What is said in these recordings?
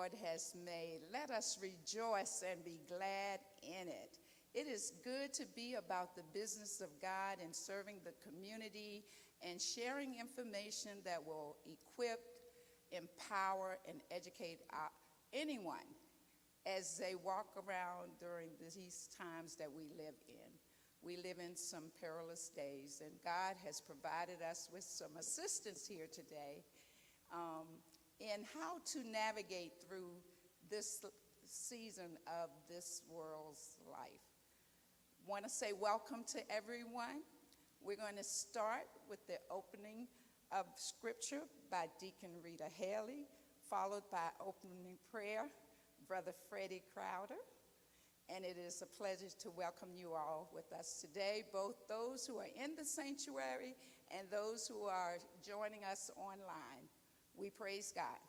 Lord has made. Let us rejoice and be glad in it. It is good to be about the business of God and serving the community and sharing information that will equip, empower, and educate anyone as they walk around during these times that we live in. We live in some perilous days, and God has provided us with some assistance here today in how to navigate through this season of this world's life. Want to say welcome to everyone. We're going to start with the opening of scripture by Deacon Rita Haley, followed by opening prayer, Brother Freddie Crowder. And it is a pleasure to welcome you all with us today, both those who are in the sanctuary and those who are joining us online. We praise God.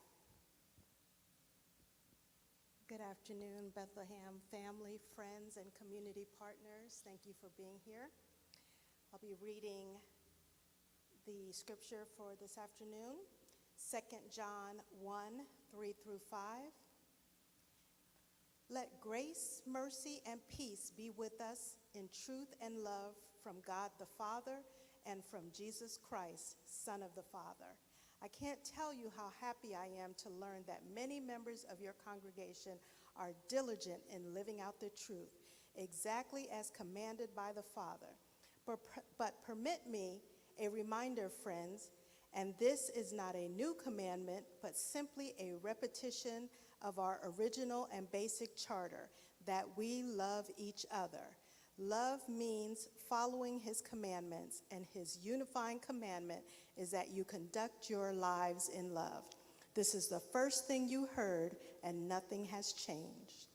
Good afternoon, Bethlehem family, friends, and community partners. Thank you for being here. I'll be reading the scripture for this afternoon, 2 John 1, 3 through 5. Let grace, mercy, and peace be with us in truth and love from God the Father and from Jesus Christ, Son of the Father. I can't tell you how happy I am to learn that many members of your congregation are diligent in living out the truth, exactly as commanded by the Father. But permit me a reminder, friends, and this is not a new commandment, but simply a repetition of our original and basic charter, that we love each other. Love means following his commandments, and his unifying commandment is that you conduct your lives in love. This is the first thing you heard, and nothing has changed.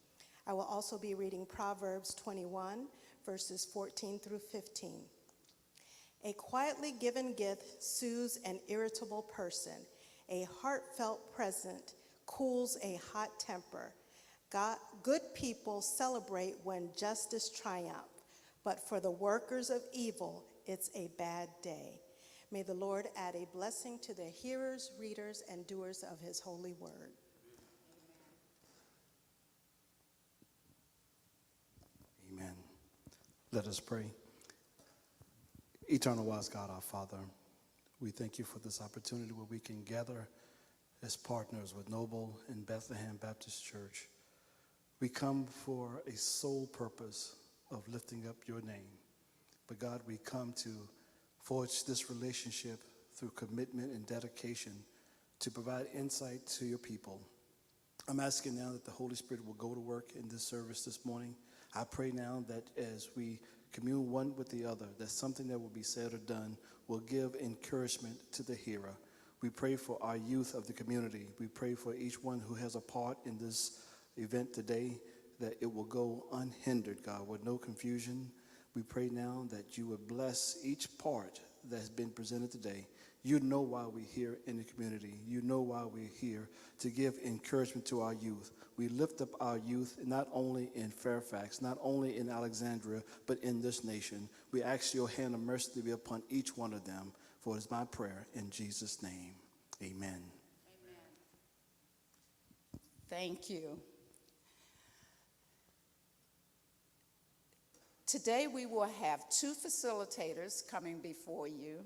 I will also be reading Proverbs 21, verses 14 through 15. A quietly given gift soothes an irritable person. A heartfelt present cools a hot temper. Good people celebrate when justice triumphs, but for the workers of evil, it's a bad day. May the Lord add a blessing to the hearers, readers, and doers of his holy word. Amen. Let us pray. Eternal wise God, our Father, we thank you for this opportunity where we can gather as partners with Noble and Bethlehem Baptist Church. We come for a sole purpose of lifting up your name. But God, we come to forge this relationship through commitment and dedication to provide insight to your people. I'm asking now that the Holy Spirit will go to work in this service this morning. I pray now that as we commune one with the other, that something that will be said or done will give encouragement to the hearer. We pray for our youth of the community. We pray for each one who has a part in this event today, that it will go unhindered, God, with no confusion. We pray now that you would bless each part that has been presented today. You know why we're here in the community. You know why we're here, to give encouragement to our youth. We lift up our youth not only in Fairfax, not only in Alexandria, but in this nation. We ask your hand of mercy to be upon each one of them. For it is my prayer in Jesus' name. Amen. Amen. Thank you. Today we will have two facilitators coming before you.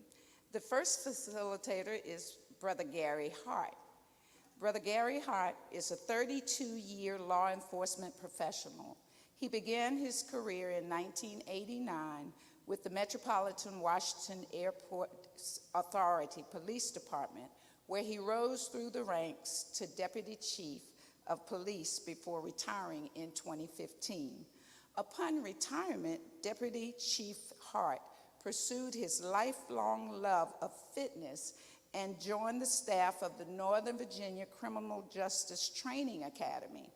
The first facilitator is Brother Gary Hart. Brother Gary Hart is a 32-year law enforcement professional. He began his career in 1989 with the Metropolitan Washington Airport Authority Police Department, where he rose through the ranks to Deputy Chief of Police before retiring in 2015. Upon retirement, Deputy Chief Hart pursued his lifelong love of fitness and joined the staff of the Northern Virginia Criminal Justice Training Academy.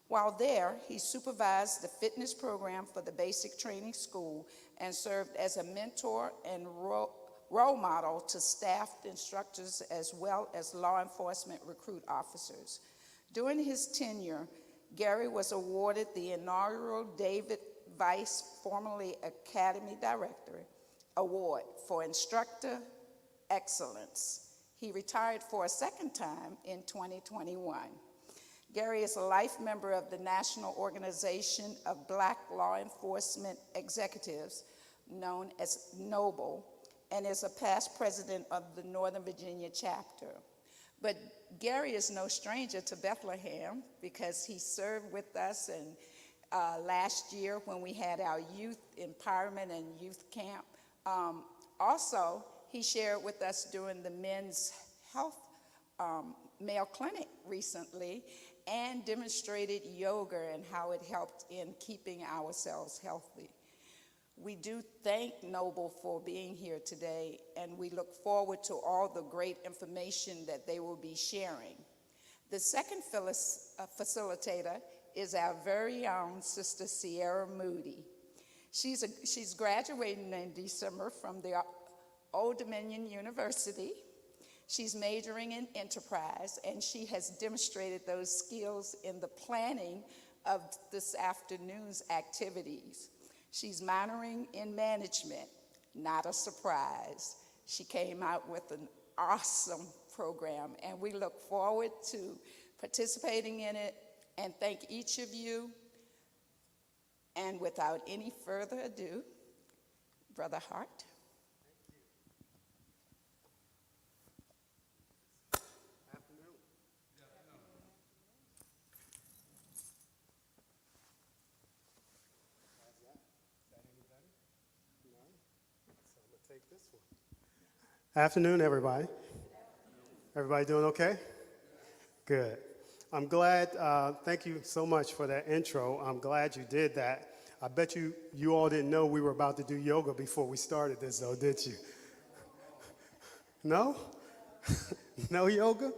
While there, he supervised the fitness program for the basic training school and served as a mentor and role model to staffed instructors as well as law enforcement recruit officers. During his tenure, Gary was awarded the inaugural David Weiss, formerly Academy Director, Award for Instructor Excellence. He retired for a second time in 2021. Gary is a life member of the National Organization of Black Law Enforcement Executives, known as NOBLE, and is a past president of the Northern Virginia chapter. But Gary is no stranger to Bethlehem because he served with us and last year when we had our youth empowerment and youth camp. Also, he shared with us during the Men's Health Mayo Clinic recently and demonstrated yoga and how it helped in keeping ourselves healthy. We do thank Noble for being here today, and we look forward to all the great information that they will be sharing. The second facilitator is our very own Sister Sierra Moody. She's graduating in December from the Old Dominion University. She's majoring in enterprise, and she has demonstrated those skills in the planning of this afternoon's activities. She's minoring in management, not a surprise. She came out with an awesome program, and we look forward to participating in it, and thank each of you. And without any further ado, Brother Hart. Afternoon, everybody. Everybody doing okay? Good. I'm glad, thank you so much for that intro. I'm glad you did that. I bet you all didn't know we were about to do yoga before we started this, though, did you? No? No yoga?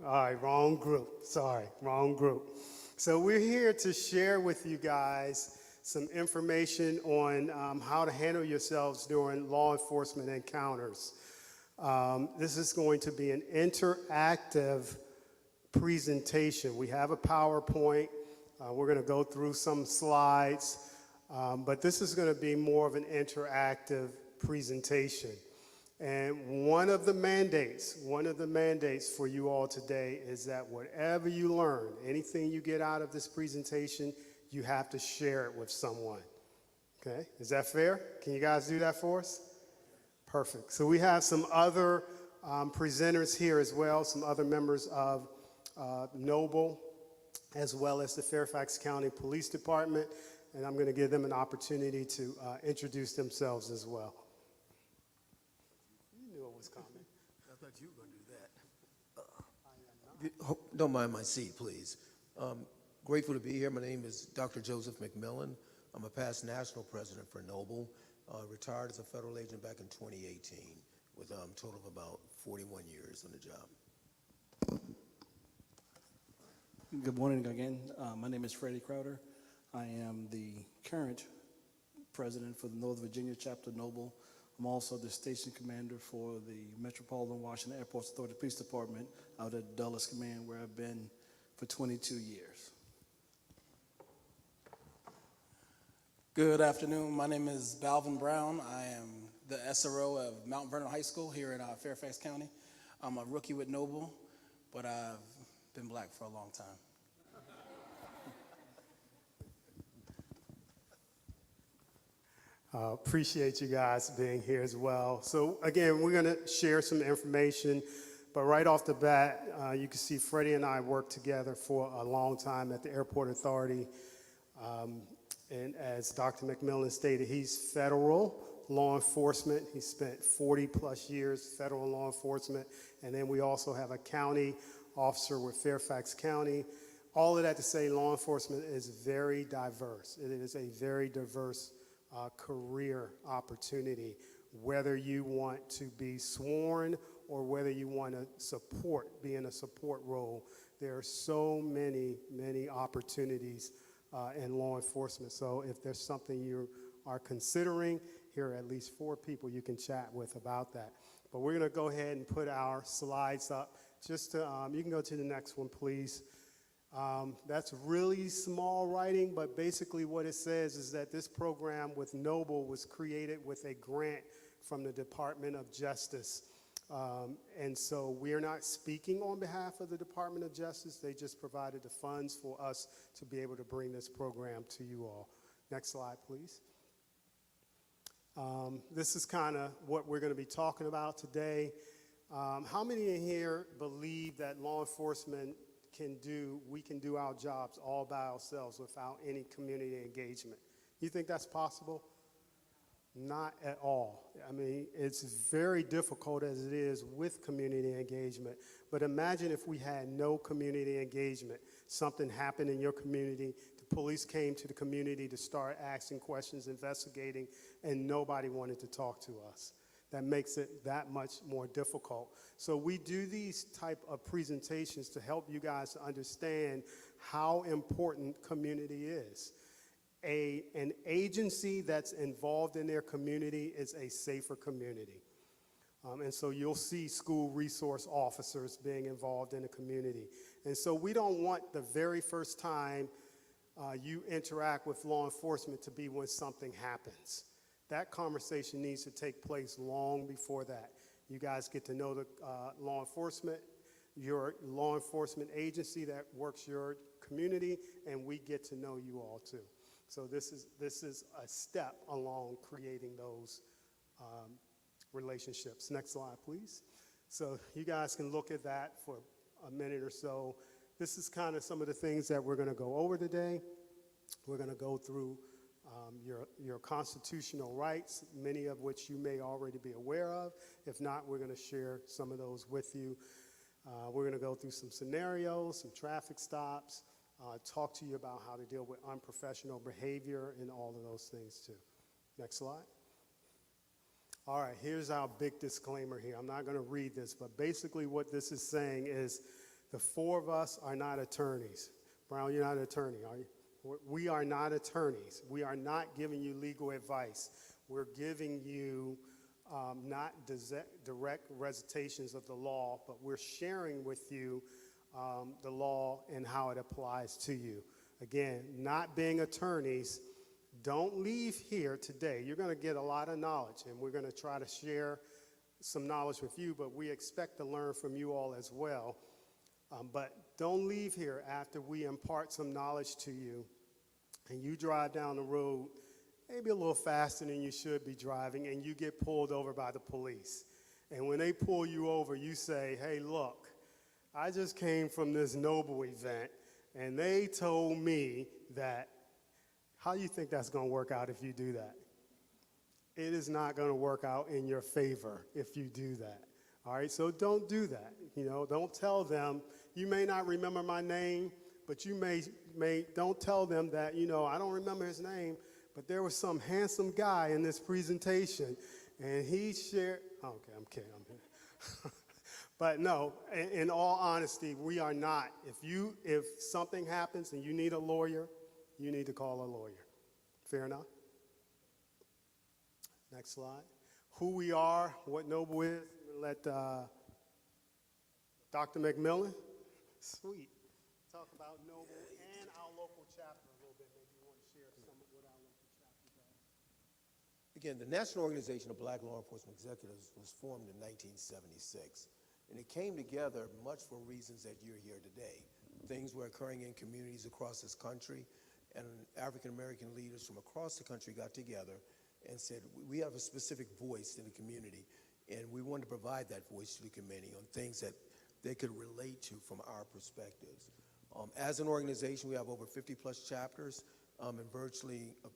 All right, wrong group. Sorry, wrong group. So we're here to share with you guys some information on how to handle yourselves during law enforcement encounters. This is going to be an interactive presentation. We have a PowerPoint. We're going to go through some slides, but this is going to be more of an interactive presentation. And one of the mandates for you all today is that whatever you learn, anything you get out of this presentation, you have to share it with someone. Okay, is that fair? Can you guys do that for us? Perfect. So we have some other presenters here as well, some other members of Noble, as well as the Fairfax County Police Department, and I'm going to give them an opportunity to introduce themselves as well. You knew it was coming. I thought you were going to do that. Don't mind my seat, please. Grateful to be here. My name is Dr. Joseph McMillan. I'm a past national president for Noble. Retired as a federal agent back in 2018 with a total of about 41 years on the job. Good morning again. My name is Freddie Crowder. I am the current president for the Northern Virginia chapter of Noble. I'm also the station commander for the Metropolitan Washington Airports Authority Police Department out at Dulles Command, where I've been for 22 years. Good afternoon. My name is Balvin Brown. I am the SRO of Mount Vernon High School here in Fairfax County. I'm a rookie with Noble, but I've been black for a long time. Appreciate you guys being here as well. So again, we're going to share some information, but right off the bat, you can see Freddie and I worked together for a long time at the Airport Authority. And as Dr. McMillan stated, he's federal law enforcement. He spent 40 plus years federal law enforcement. And then we also have a county officer with Fairfax County. All of that to say law enforcement is very diverse. It is a very diverse career opportunity, whether you want to be sworn or whether you want to be in a support role. There are so many opportunities in law enforcement. So if there's something you are considering, here are at least 4 people you can chat with about that. But we're going to go ahead and put our slides up. Just to, you can go to the next one, please. That's really small writing, but basically what it says is that this program with Noble was created with a grant from the Department of Justice. And so we're not speaking on behalf of the Department of Justice. They just provided the funds for us to be able to bring this program to you all. Next slide, please. This is kind of what we're going to be talking about today. How many in here believe that law enforcement we can do our jobs all by ourselves without any community engagement? You think that's possible? Not at all. I mean, it's very difficult as it is with community engagement. But imagine if we had no community engagement. Something happened in your community, the police came to the community to start asking questions, investigating, and nobody wanted to talk to us. That makes it that much more difficult. So we do these type of presentations to help you guys to understand how important community is. An agency that's involved in their community is a safer community. And so you'll see school resource officers being involved in the community. And so we don't want the very first time you interact with law enforcement to be when something happens. That conversation needs to take place long before that. You guys get to know the law enforcement, your law enforcement agency that works your community, and we get to know you all too. So this is a step along creating those relationships. Next slide, please. So you guys can look at that for a minute or so. This is kind of some of the things that we're going to go over today. We're going to go through your constitutional rights, many of which you may already be aware of. If not, we're going to share some of those with you. We're going to go through some scenarios, some traffic stops, talk to you about how to deal with unprofessional behavior and all of those things too. Next slide. All right, here's our big disclaimer here. I'm not going to read this, but basically what this is saying is the four of us are not attorneys. Brown, you're not an attorney, are you? We are not attorneys. We are not giving you legal advice. We're giving you not direct recitations of the law, but we're sharing with you the law and how it applies to you. Again, not being attorneys, don't leave here today. You're going to get a lot of knowledge, and we're going to try to share some knowledge with you, but we expect to learn from you all as well. But don't leave here after we impart some knowledge to you, and you drive down the road maybe a little faster than you should be driving, and you get pulled over by the police. And when they pull you over, you say, hey, look, I just came from this Noble event, and they told me that. How do you think that's going to work out if you do that? It is not going to work out in your favor if you do that. All right, so don't do that. Don't tell them. You may not remember my name, but you may don't tell them that, I don't remember his name, but there was some handsome guy in this presentation, and he shared. Okay, I'm kidding. But no, in all honesty, we are not. If something happens and you need a lawyer, you need to call a lawyer. Fair enough? Next slide. Who we are, what Noble is. Let Dr. McMillan, sweet, talk about Noble and our local chapter a little bit. Maybe you want to share some of what our local chapter does. Again, the National Organization of Black Law Enforcement Executives was formed in 1976, and it came together much for reasons that you're here today. Things were occurring in communities across this country, and African-American leaders from across the country got together and said, we have a specific voice in the community, and we want to provide that voice to the community on things that they could relate to from our perspectives. As an organization, we have over 50-plus chapters in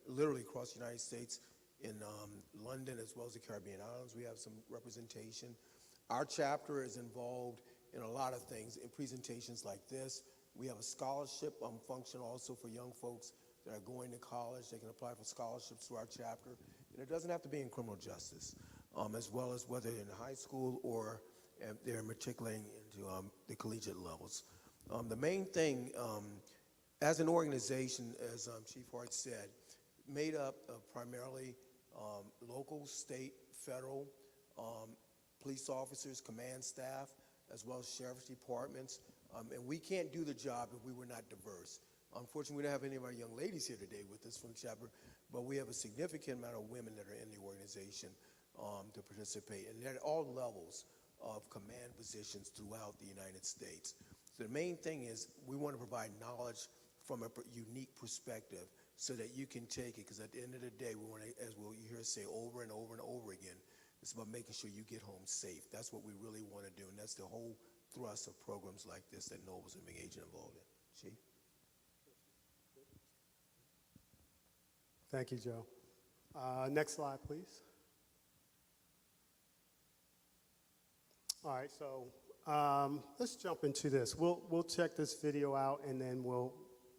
literally across the United States, in London as well as the Caribbean islands. We have some representation. Our chapter is involved in a lot of things, in presentations like this. We have a scholarship function also for young folks that are going to college. They can apply for scholarships through our chapter. And it doesn't have to be in criminal justice, as well as whether in high school or they're matriculating into the collegiate levels. The main thing, as an organization, as Chief Hart said, made up of primarily local, state, federal, police officers, command staff, as well as sheriff's departments. And we can't do the job if we were not diverse. Unfortunately, we don't have any of our young ladies here today with us from the chapter, but we have a significant amount of women that are in the organization to participate, and at all levels of command positions throughout the United States. So the main thing is we want to provide knowledge from a unique perspective so that you can take it, because at the end of the day, we want to, as we'll hear us say over and over and over again, it's about making sure you get home safe. That's what we really want to do, and that's the whole thrust of programs like this that Noble's been engaged and involved in. Chief? Thank you, Joe. Next slide, please. All right, so let's jump into this. We'll check this video out, and then we'll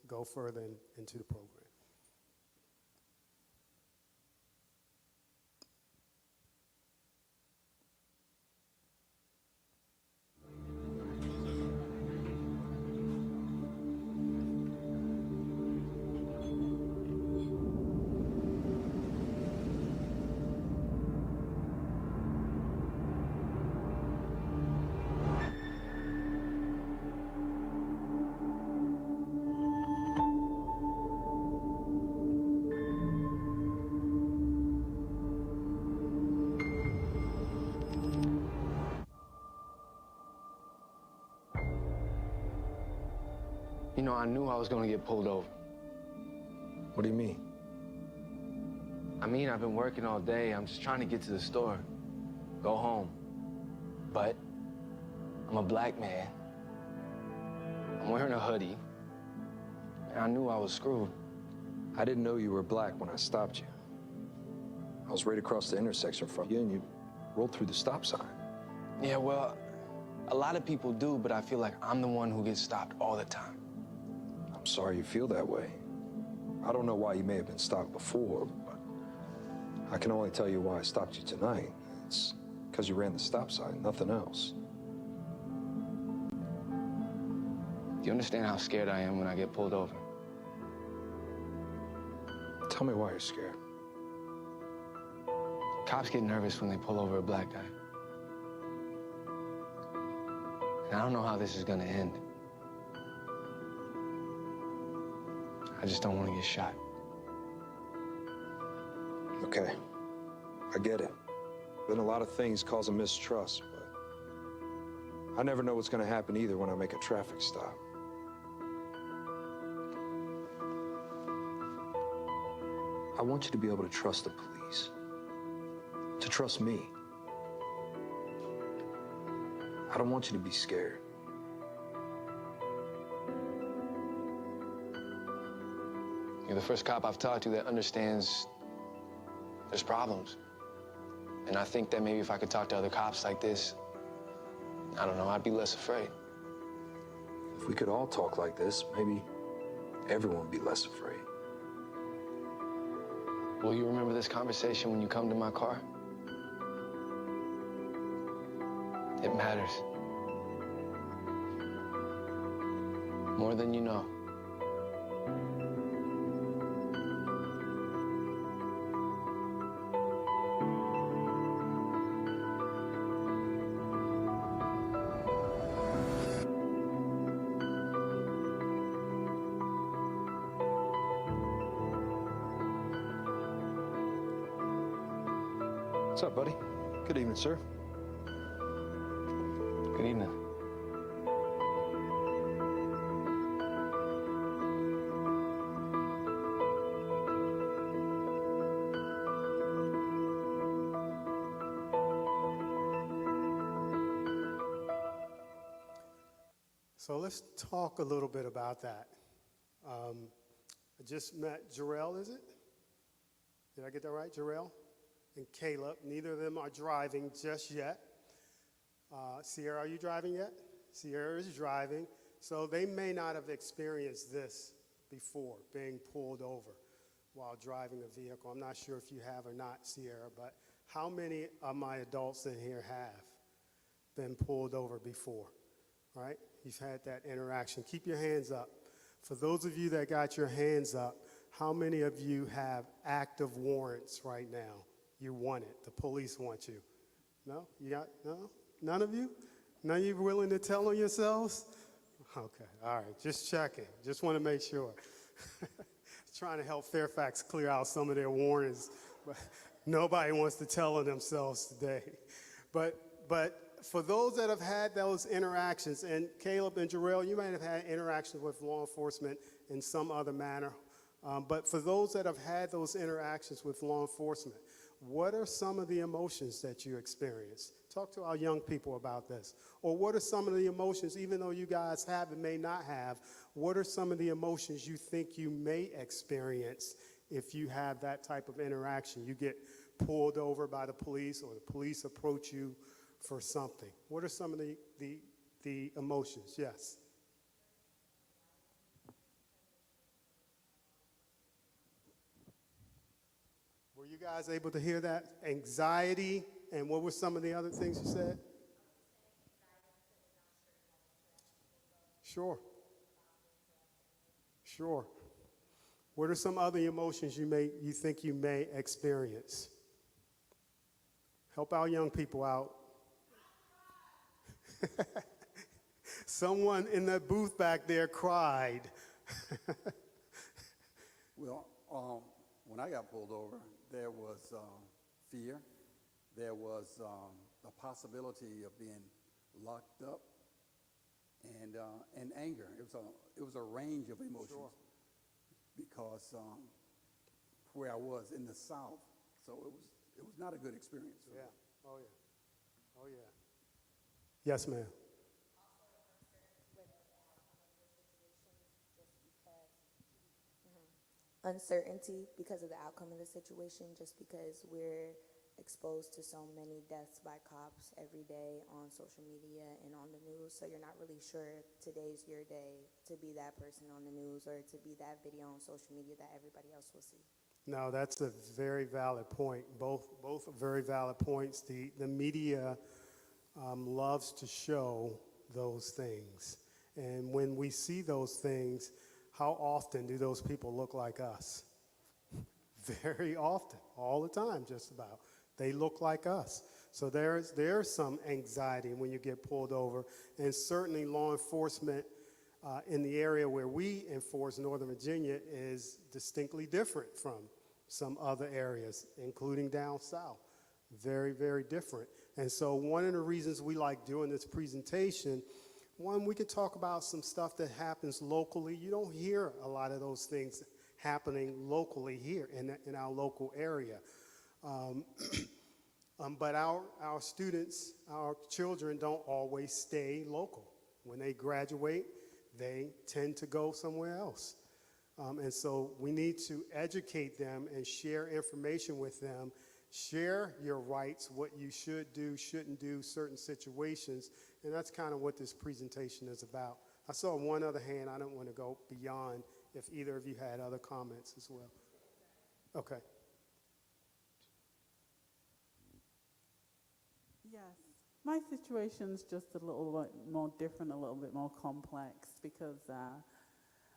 go further into the program. You know, I knew I was gonna get pulled over. What do you mean? I mean, I've been working all day. I'm just trying to get to the store, go home. But I'm a black man. I'm wearing a hoodie. And I knew I was screwed. I didn't know you were black when I stopped you. I was right across the intersection from you, and you rolled through the stop sign. Yeah, well, a lot of people do, but I feel like I'm the one who gets stopped all the time. I'm sorry you feel that way. I don't know why you may have been stopped before, but I can only tell you why I stopped you tonight. It's because you ran the stop sign, nothing else. Do you understand how scared I am when I get pulled over? Tell me why you're scared. Cops get nervous when they pull over a black guy. And I don't know how this is gonna end. I just don't want to get shot. Okay, I get it. Been a lot of things causing mistrust, but I never know what's gonna happen either when I make a traffic stop. I want you to be able to trust the police, to trust me. I don't want you to be scared. You're the first cop I've talked to that understands there's problems. And I think that maybe if I could talk to other cops like this, I don't know, I'd be less afraid. If we could all talk like this, maybe everyone would be less afraid. Will you remember this conversation when you come to my car? It matters. More than you know. What's up, buddy? Good evening, sir. Good evening. So let's talk a little bit about that. I just met Jarrell, is it? Did I get that right, Jarrell? And Caleb. Neither of them are driving just yet. Sierra, are you driving yet? Sierra is driving. So they may not have experienced this before, being pulled over while driving a vehicle. I'm not sure if you have or not, Sierra, but how many of my adults in here have been pulled over before, right? You've had that interaction. Keep your hands up. For those of you that got your hands up, how many of you have active warrants right now? You want it. The police want you. No? You got, no? None of you? None of you willing to tell on yourselves? Okay, all right, just checking. Just want to make sure. Trying to help Fairfax clear out some of their warrants, but nobody wants to tell on themselves today. But for those that have had those interactions, and Caleb and Jarrell, you might have had interactions with law enforcement in some other manner, but for those that have had those interactions with law enforcement, what are some of the emotions that you experience? Talk to our young people about this. Or what are some of the emotions, even though you guys have and may not have, what are some of the emotions you think you may experience if you have that type of interaction? You get pulled over by the police or the police approach you for something. What are some of the emotions? Yes. Were you guys able to hear that? Anxiety, and what were some of the other things you said? Sure. Sure. What are some other emotions you think you may experience? Help our young people out. Someone in the booth back there cried. Well, when I got pulled over, there was fear. There was the possibility of being locked up, and anger. It was a range of emotions. Sure. Because where I was in the South, so it was not a good experience for Yeah. me. Oh, yeah. Oh, yeah. Yes, ma'am. Uncertainty because of the outcome of the situation, just because we're exposed to so many deaths by cops every day on social media and on the news, so you're not really sure if today's your day to be that person on the news or to be that video on social media that everybody else will see. No, that's a very valid point. Both are very valid points. The media loves to show those things. And when we see those things, how often do those people look like us? Very often, all the time, just about. They look like us. So there's some anxiety when you get pulled over. And certainly law enforcement in the area where we enforce, Northern Virginia, is distinctly different from some other areas, including down south. Very, very different. And so one of the reasons we like doing this presentation, one, we can talk about some stuff that happens locally. You don't hear a lot of those things happening locally here in our local area. But our students, our children don't always stay local. When they graduate, they tend to go somewhere else. And so we need to educate them and share information with them, share your rights, what you should do, shouldn't do, certain situations, and that's kind of what this presentation is about. I saw one other hand. I don't want to go beyond if either of you had other comments as well. Okay. Yes, my situation's just a little bit more different, a little bit more complex, because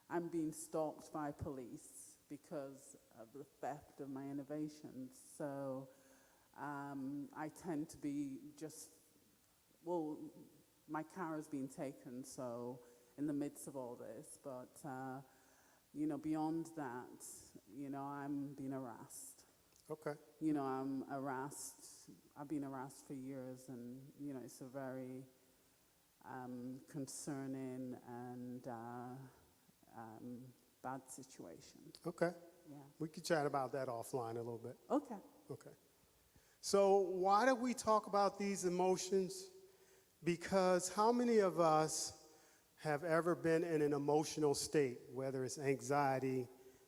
I'm being stalked by police because of the theft of my innovations. So I tend to be my car has been taken, so in the midst of all this, but beyond that, I'm being harassed. Okay. I'm harassed. I've been harassed for years, and it's a very concerning and bad situation. Okay. Yeah. We could chat about that offline a little bit. Okay. Okay. So why do we talk about these emotions? Because how many of us have ever been in an emotional state, whether it's anxiety,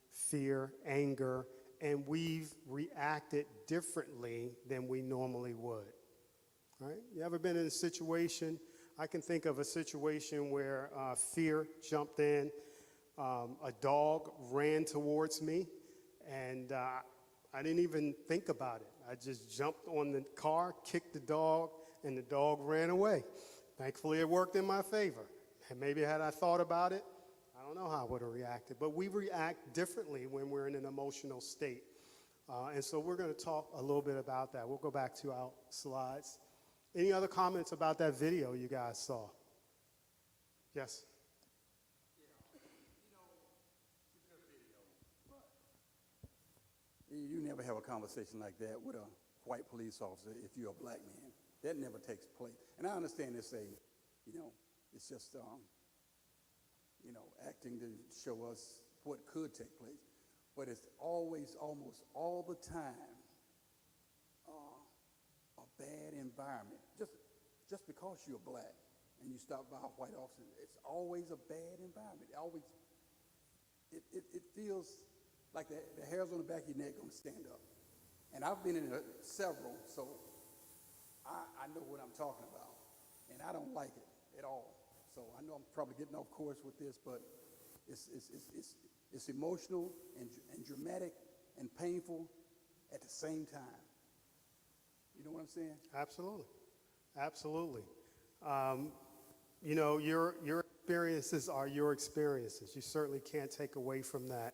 fear, anger, and we've reacted differently than we normally would? Right? You ever been in a situation? I can think of a situation where fear jumped in. A dog ran towards me, and I didn't even think about it. I just jumped on the car, kicked the dog, and the dog ran away. Thankfully, it worked in my favor. And maybe had I thought about it, I don't know how I would have reacted. But we react differently when we're in an emotional state. And so we're going to talk a little bit about that. We'll go back to our slides. Any other comments about that video you guys saw? Yes? You never have a conversation like that with a white police officer if you're a black man. That never takes place. And I understand it's it's just, acting to show us what could take place. But it's always, almost all the time, a bad environment. Just because you're black and you stop by a white officer, it's always a bad environment. It feels like the hairs on the back of your neck gonna stand up. And I've been in several, so I know what I'm talking about. And I don't like it at all. So I know I'm probably getting off course with this, but it's emotional and dramatic and painful at the same time. You know what I'm saying? Absolutely. Absolutely. Your experiences are your experiences. You certainly can't take away from that.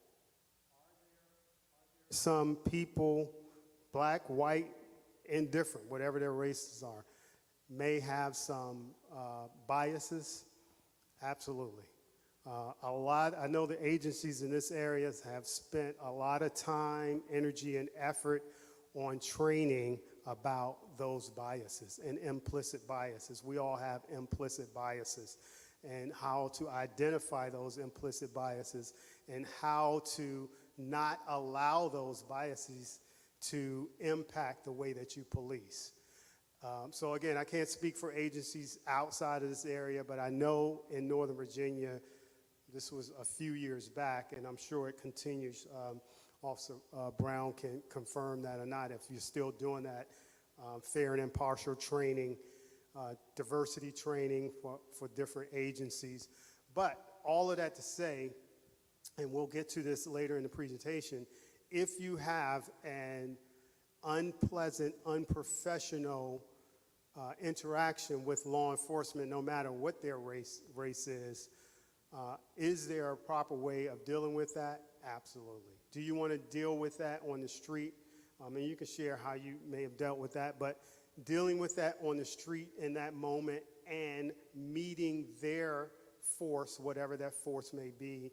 Some people, black, white, indifferent, whatever their races are, may have some biases. Absolutely. I know the agencies in this area have spent a lot of time, energy, and effort on training about those biases and implicit biases. We all have implicit biases, and how to identify those implicit biases and how to not allow those biases to impact the way that you police. So again, I can't speak for agencies outside of this area, but I know in Northern Virginia, this was a few years back, and I'm sure it continues. Officer Brown can confirm that or not, if you're still doing that, fair and impartial training, diversity training for different agencies. But all of that to say, and we'll get to this later in the presentation, if you have an unpleasant, unprofessional interaction with law enforcement, no matter what their race is there a proper way of dealing with that? Absolutely. Do you want to deal with that on the street? And you can share how you may have dealt with that, but dealing with that on the street in that moment and meeting their force, whatever that force may be,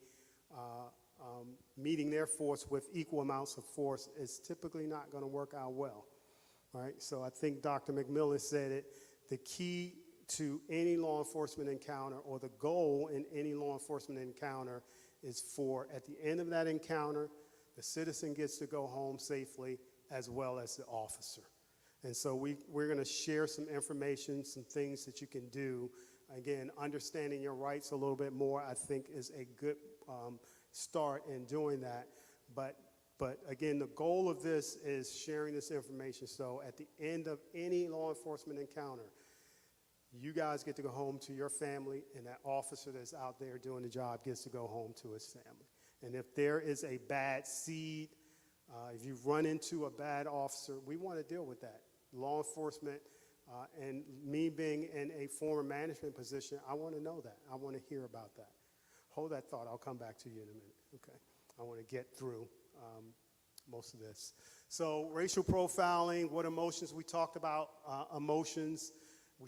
meeting their force with equal amounts of force is typically not going to work out well. All right, so I think Dr. McMillan said it. The key to any law enforcement encounter, or the goal in any law enforcement encounter, is for, at the end of that encounter, the citizen gets to go home safely, as well as the officer. And so we're going to share some information, some things that you can do. Again, understanding your rights a little bit more, I think, is a good start in doing that. But again, the goal of this is sharing this information. So at the end of any law enforcement encounter, you guys get to go home to your family, and that officer that's out there doing the job gets to go home to his family. And if there is a bad seed, if you run into a bad officer, we want to deal with that. Law enforcement, and me being in a former management position, I want to know that. I want to hear about that. Hold that thought. I'll come back to you in a minute. Okay. I want to get through most of this. So racial profiling, what emotions? We talked about emotions. We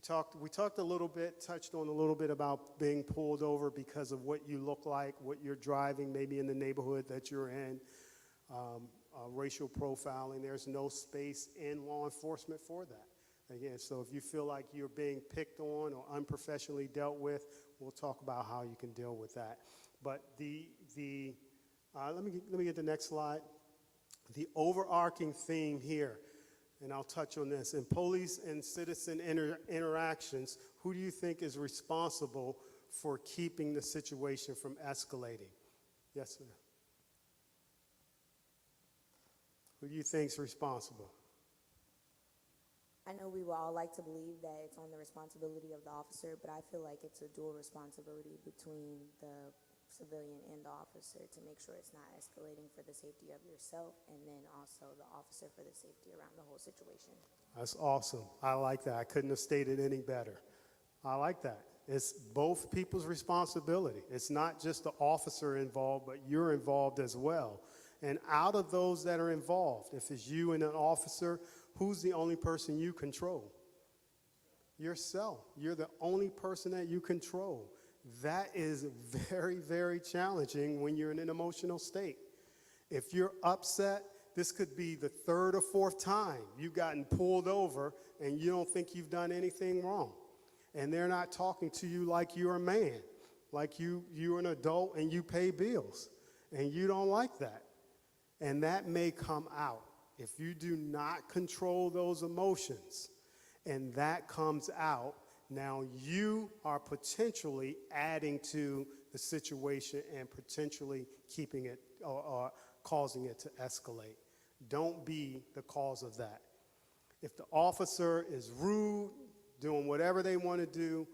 talked a little bit, touched on a little bit about being pulled over because of what you look like, what you're driving, maybe in the neighborhood that you're in. Racial profiling, there's no space in law enforcement for that. Again, so if you feel like you're being picked on or unprofessionally dealt with, we'll talk about how you can deal with that. But let me get the next slide. The overarching theme here, and I'll touch on this, in police and citizen interactions, who do you think is responsible for keeping the situation from escalating? Yes, ma'am. Who do you think is responsible? I know we would all like to believe that it's on the responsibility of the officer, but I feel like it's a dual responsibility between the civilian and the officer to make sure it's not escalating for the safety of yourself, and then also the officer for the safety around the whole situation. That's awesome. I like that. I couldn't have stated any better. I like that. It's both people's responsibility. It's not just the officer involved, but you're involved as well. And out of those that are involved, if it's you and an officer, who's the only person you control? Yourself. You're the only person that you control. That is very, very challenging when you're in an emotional state. If you're upset, this could be the third or fourth time you've gotten pulled over and you don't think you've done anything wrong. And they're not talking to you like you're a man, like you're an adult and you pay bills. And you don't like that. And that may come out if you do not control those emotions. And that comes out, now you are potentially adding to the situation and potentially keeping it or causing it to escalate. Don't be the cause of that. If the officer is rude, doing whatever they want to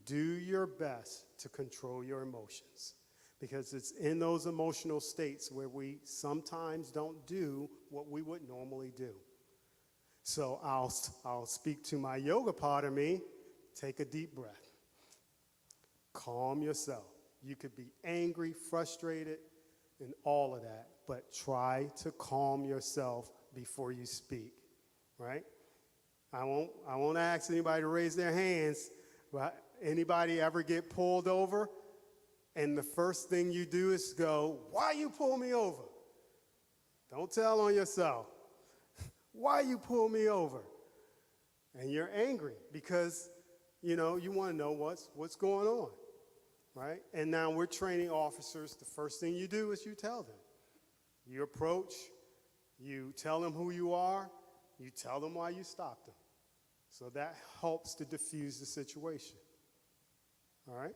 do your best to control your emotions. Because it's in those emotional states where we sometimes don't do what we would normally do. So I'll speak to my yoga part of me. Take a deep breath. Calm yourself. You could be angry, frustrated, and all of that, but try to calm yourself before you speak, right? I won't ask anybody to raise their hands, but anybody ever get pulled over? And the first thing you do is go, why you pull me over? Don't tell on yourself. Why you pull me over? And you're angry because, you want to know what's going on, right? And now we're training officers. The first thing you do is you tell them. You approach, you tell them who you are, you tell them why you stopped them. So that helps to diffuse the situation, all right?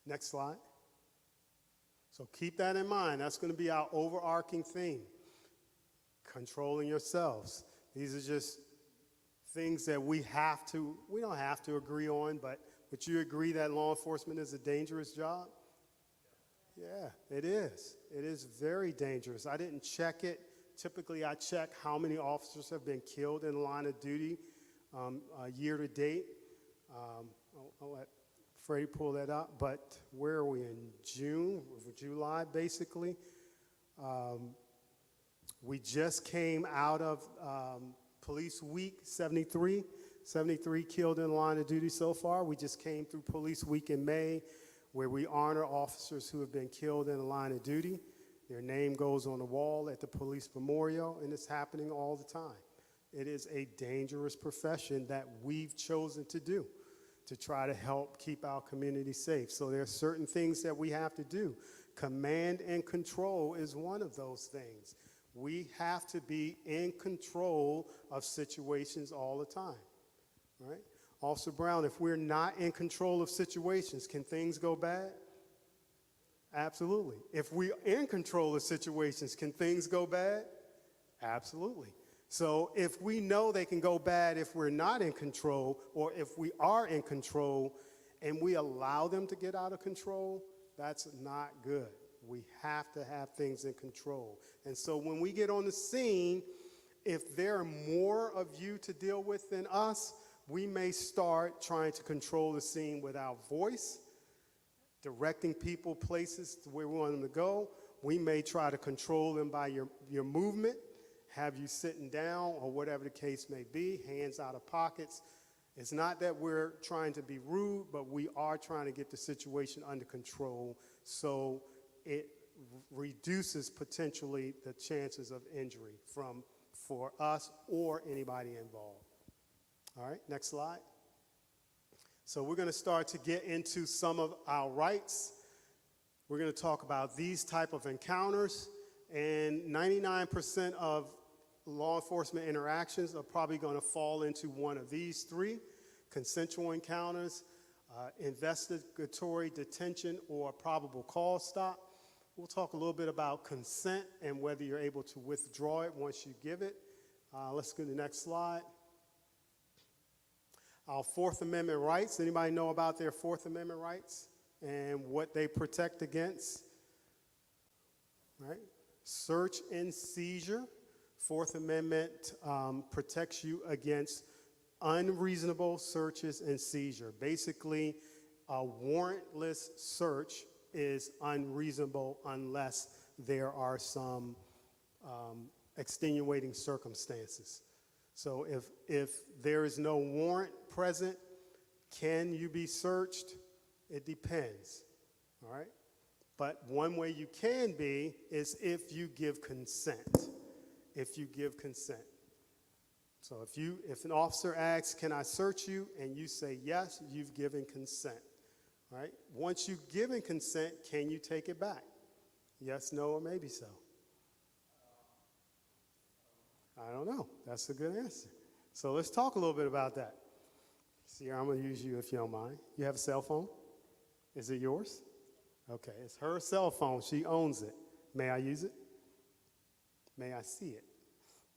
Next slide. So keep that in mind. That's going to be our overarching theme. Controlling yourselves. These are just things that we don't have to agree on, but would you agree that law enforcement is a dangerous job? Yeah, it is. It is very dangerous. I didn't check it. Typically, I check how many officers have been killed in the line of duty year to date. I'll let Freddie pull that up, but where are we in June, or July, basically? We just came out of Police Week 73 killed in the line of duty so far. We just came through Police Week in May, where we honor officers who have been killed in the line of duty. Their name goes on the wall at the police memorial, and it's happening all the time. It is a dangerous profession that we've chosen to do, to try to help keep our community safe. So there are certain things that we have to do. Command and control is one of those things. We have to be in control of situations all the time, right? Officer Brown, if we're not in control of situations, can things go bad? Absolutely. If we're in control of situations, can things go bad? Absolutely. So if we know they can go bad if we're not in control, or if we are in control and we allow them to get out of control, that's not good. We have to have things in control. And so when we get on the scene, if there are more of you to deal with than us, we may start trying to control the scene with our voice, directing people places to where we want them to go. We may try to control them by your movement, have you sitting down or whatever the case may be, hands out of pockets. It's not that we're trying to be rude, but we are trying to get the situation under control so it reduces potentially the chances of injury for us or anybody involved. All right, next slide. So we're going to start to get into some of our rights. We're going to talk about these type of encounters, and 99% of law enforcement interactions are probably going to fall into one of these three: consensual encounters, investigatory detention, or probable cause stop. We'll talk a little bit about consent and whether you're able to withdraw it once you give it. Let's go to the next slide. Our Fourth Amendment rights. Anybody know about their Fourth Amendment rights and what they protect against? Right? Search and seizure. Fourth Amendment protects you against unreasonable searches and seizure. Basically, a warrantless search is unreasonable unless there are some extenuating circumstances. So if there is no warrant present, can you be searched? It depends, all right? But one way you can be is if you give consent. If you give consent. So if an officer asks, can I search you? And you say yes, you've given consent. Right? Once you've given consent, can you take it back? Yes, no, or maybe so. I don't know. That's a good answer. So let's talk a little bit about that. Sierra, I'm going to use you if you don't mind. You have a cell phone? Is it yours? Okay, it's her cell phone. She owns it. May I use it? May I see it?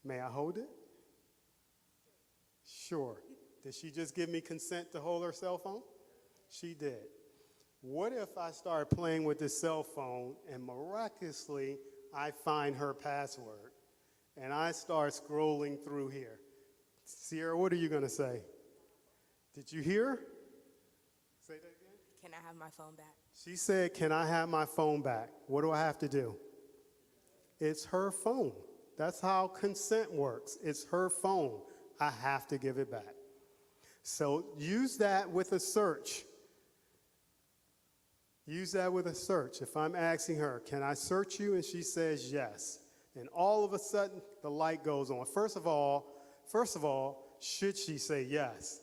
May I hold it? Sure. Did she just give me consent to hold her cell phone? She did. What if I start playing with this cell phone and miraculously I find her password and I start scrolling through here? Sierra, what are you going to say? Did you hear? Say that again. Can I have my phone back? She said, can I have my phone back? What do I have to do? It's her phone. That's how consent works. It's her phone. I have to give it back. So use that with a search. Use that with a search. If I'm asking her, can I search you? And she says yes. And all of a sudden, the light goes on. First of all, should she say yes?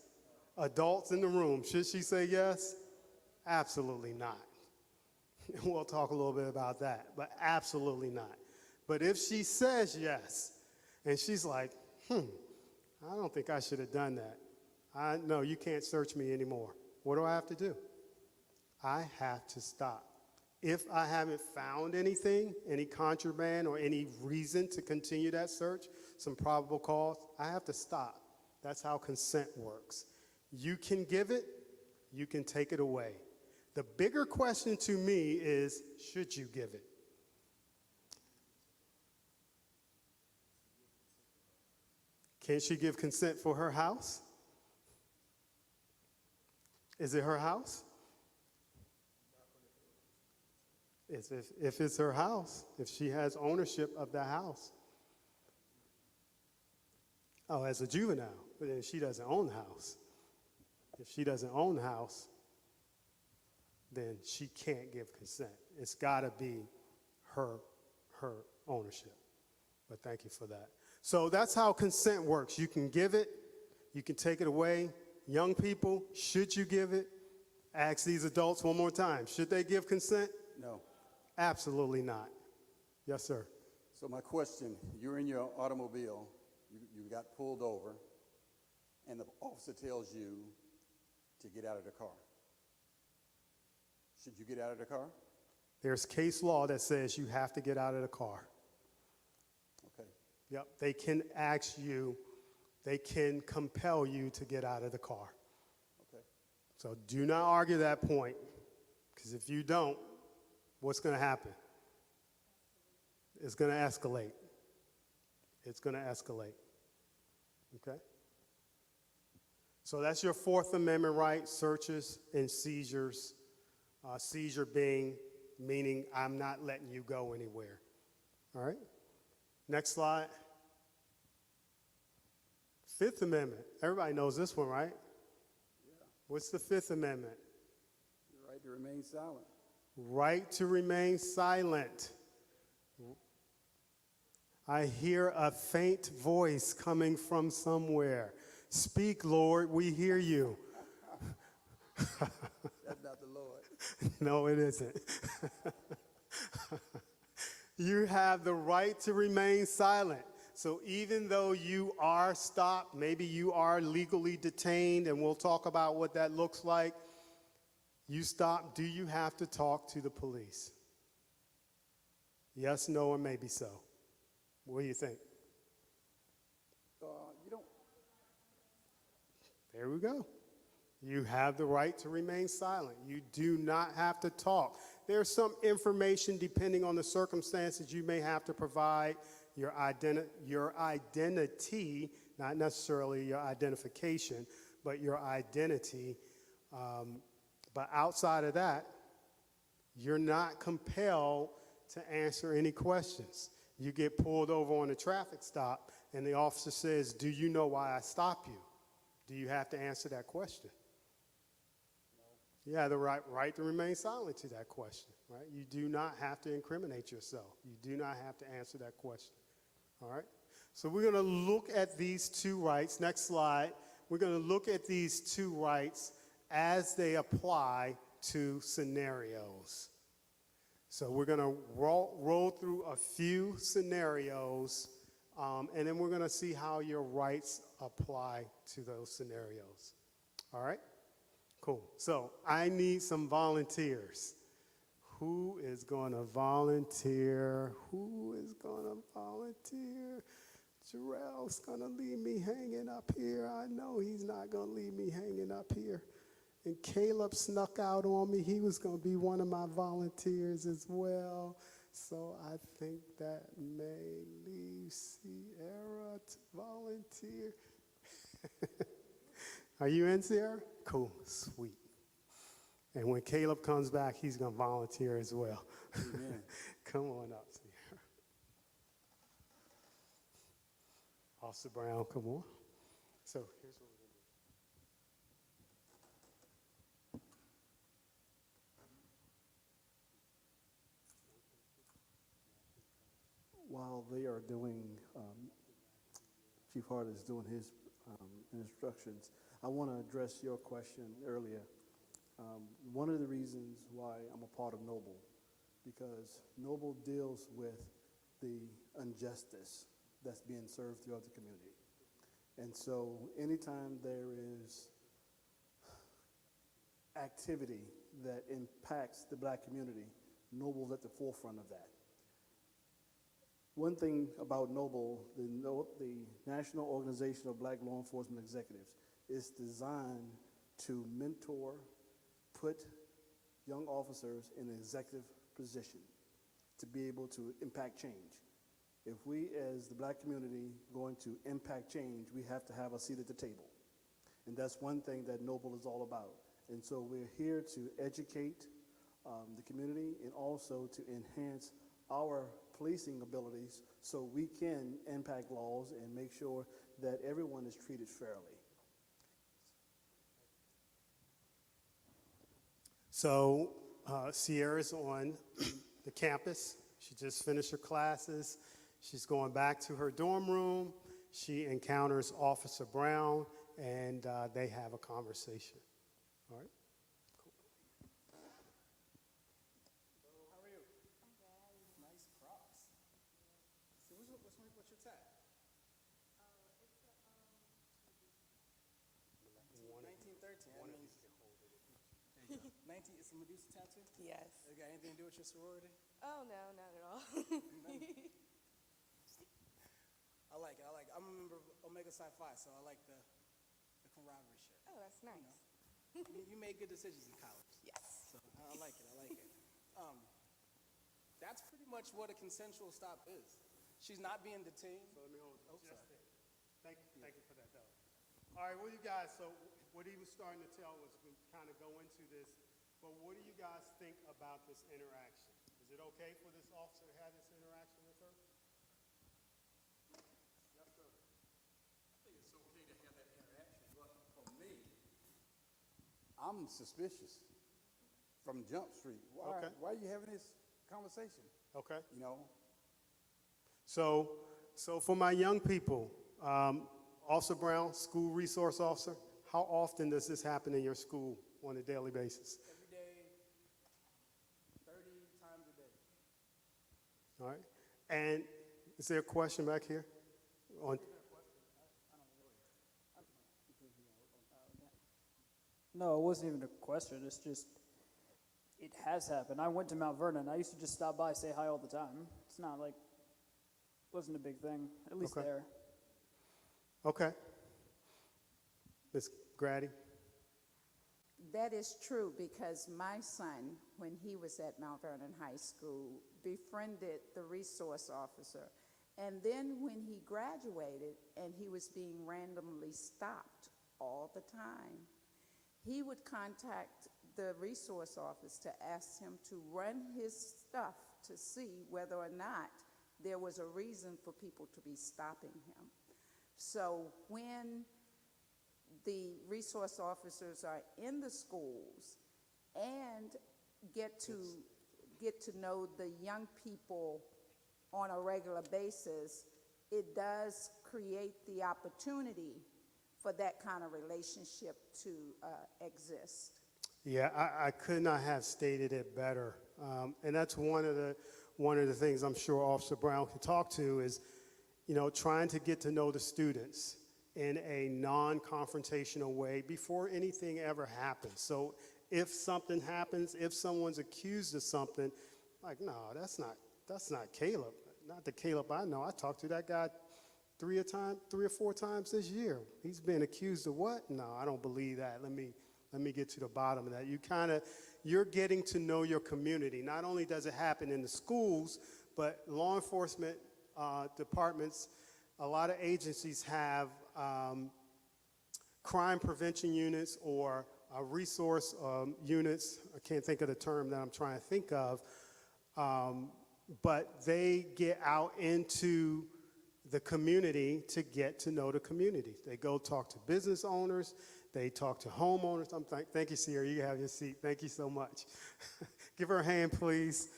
Adults in the room, should she say yes? Absolutely not. We'll talk a little bit about that, but absolutely not. But if she says yes, and she's like, I don't think I should have done that. No, you can't search me anymore. What do I have to do? I have to stop. If I haven't found anything, any contraband or any reason to continue that search, some probable cause, I have to stop. That's how consent works. You can give it, you can take it away. The bigger question to me is, should you give it? Can she give consent for her house? Is it her house? If it's her house, if she has ownership of the house. Oh, as a juvenile, but then she doesn't own the house. If she doesn't own the house, then she can't give consent. It's got to be her ownership. But thank you for that. So that's how consent works. You can give it, you can take it away. Young people, should you give it? Ask these adults one more time. Should they give consent? No. Absolutely not. Yes, sir. So my question, you're in your automobile, you got pulled over, and the officer tells you to get out of the car. Should you get out of the car? There's case law that says you have to get out of the car. Okay. Yep, they can ask you, they can compel you to get out of the car. Okay. So do not argue that point, because if you don't, what's going to happen? It's going to escalate. It's going to escalate. Okay? So that's your Fourth Amendment right, searches and seizures. Seizure meaning I'm not letting you go anywhere. All right? Next slide. Fifth Amendment. Everybody knows this one, right? Yeah. What's the Fifth Amendment? Your right to remain silent. Right to remain silent. I hear a faint voice coming from somewhere. Speak, Lord, we hear you. That's not the Lord. No, it isn't. You have the right to remain silent. So even though you are stopped, maybe you are legally detained, and we'll talk about what that looks like. You stop, do you have to talk to the police? Yes, no, or maybe so. What do you think? You don't. There we go. You have the right to remain silent. You do not have to talk. There's some information, depending on the circumstances, you may have to provide your identity, not necessarily your identification, but your identity. But outside of that, you're not compelled to answer any questions. You get pulled over on a traffic stop, and the officer says, do you know why I stopped you? Do you have to answer that question? No. You have the right to remain silent to that question. right? You do not have to incriminate yourself. You do not have to answer that question, all right? So we're going to look at these two rights. Next slide. We're going to look at these two rights as they apply to scenarios. So we're going to roll through a few scenarios, and then we're going to see how your rights apply to those scenarios. All right? Cool. So I need some volunteers. Who is going to volunteer? Who is going to volunteer? Jarrell's going to leave me hanging up here. I know he's not going to leave me hanging up here. And Caleb snuck out on me. He was going to be one of my volunteers as well. So I think that may leave Sierra to volunteer. Are you in, Sierra? Cool, sweet. And when Caleb comes back, he's going to volunteer as well. Amen. Come on up, Sierra. Officer Brown, come on. So here's what we're going to do. While they are doing, Chief Hart is doing his instructions, I want to address your question earlier. One of the reasons why I'm a part of Noble, because Noble deals with the injustice that's being served throughout the community. And so anytime there is activity that impacts the black community, Noble's at the forefront of that. One thing about Noble, the National Organization of Black Law Enforcement Executives, is designed to mentor, put young officers in an executive position to be able to impact change. If we, as the black community, going to impact change, we have to have a seat at the table. And that's one thing that Noble is all about. And so we're here to educate the community and also to enhance our policing abilities so we can impact laws and make sure that everyone is treated fairly. So Sierra's on the campus. She just finished her classes. She's going back to her dorm room. She encounters Officer Brown, and they have a conversation. All right? How are you? Nice cross. So what's your tag? 1913. That means. There you go. 19. It's a Medusa tattoo. Yes. It got anything to do with your sorority? Oh, no, not at all. I like it. I'm a member of Omega Psi Phi, so I like the camaraderie shit. Oh, that's nice. You made good decisions in college. Yes. So I like it. That's pretty much what a consensual stop is. She's not being detained. So let me hold Oh, just sorry. there. Thank you for that, though. All right, well, you guys, so what he was starting to tell was we kind of go into this, but what do you guys think about this interaction? Is it okay for this officer to have this interaction with her? Yes, sir. I think it's okay to have that interaction, but for me, I'm suspicious from Jump Street. Okay. Why are you having this conversation? Okay. You know, So for my young people, Officer Brown, school resource officer, how often does this happen in your school on a daily basis? Every day, 30 times a day. All right. And is there a question back here? On, No, it wasn't even a question. It's just, it has happened. I went to Mount Vernon. I used to just stop by, say hi all the time. It's not like, wasn't a big thing, at least Okay. there. okay. Ms. Grady? That is true because my son, when he was at Mount Vernon High School, befriended the resource officer. And then when he graduated and he was being randomly stopped all the time, he would contact the resource office to ask him to run his stuff to see whether or not there was a reason for people to be stopping him. So when the resource officers are in the schools and get to get to know the young people on a regular basis, it does create the opportunity for that kind of relationship to exist. Yeah, I could not have stated it better. And that's one of the things I'm sure Officer Brown can talk to is, trying to get to know the students in a non-confrontational way before anything ever happens. So if something happens, if someone's accused of something, like, no, that's not Caleb. Not the Caleb I know. I talked to that guy 3 or 4 times this year. He's been accused of what? No, I don't believe that. Let me get to the bottom of that. You're getting to know your community. Not only does it happen in the schools, but law enforcement departments, a lot of agencies have crime prevention units or resource units. I can't think of the term that I'm trying to think of, but they get out into the community to get to know the community. They go talk to business owners. They talk to homeowners. Thank you, Sierra. You have your seat. Thank you so much. Give her a hand, please.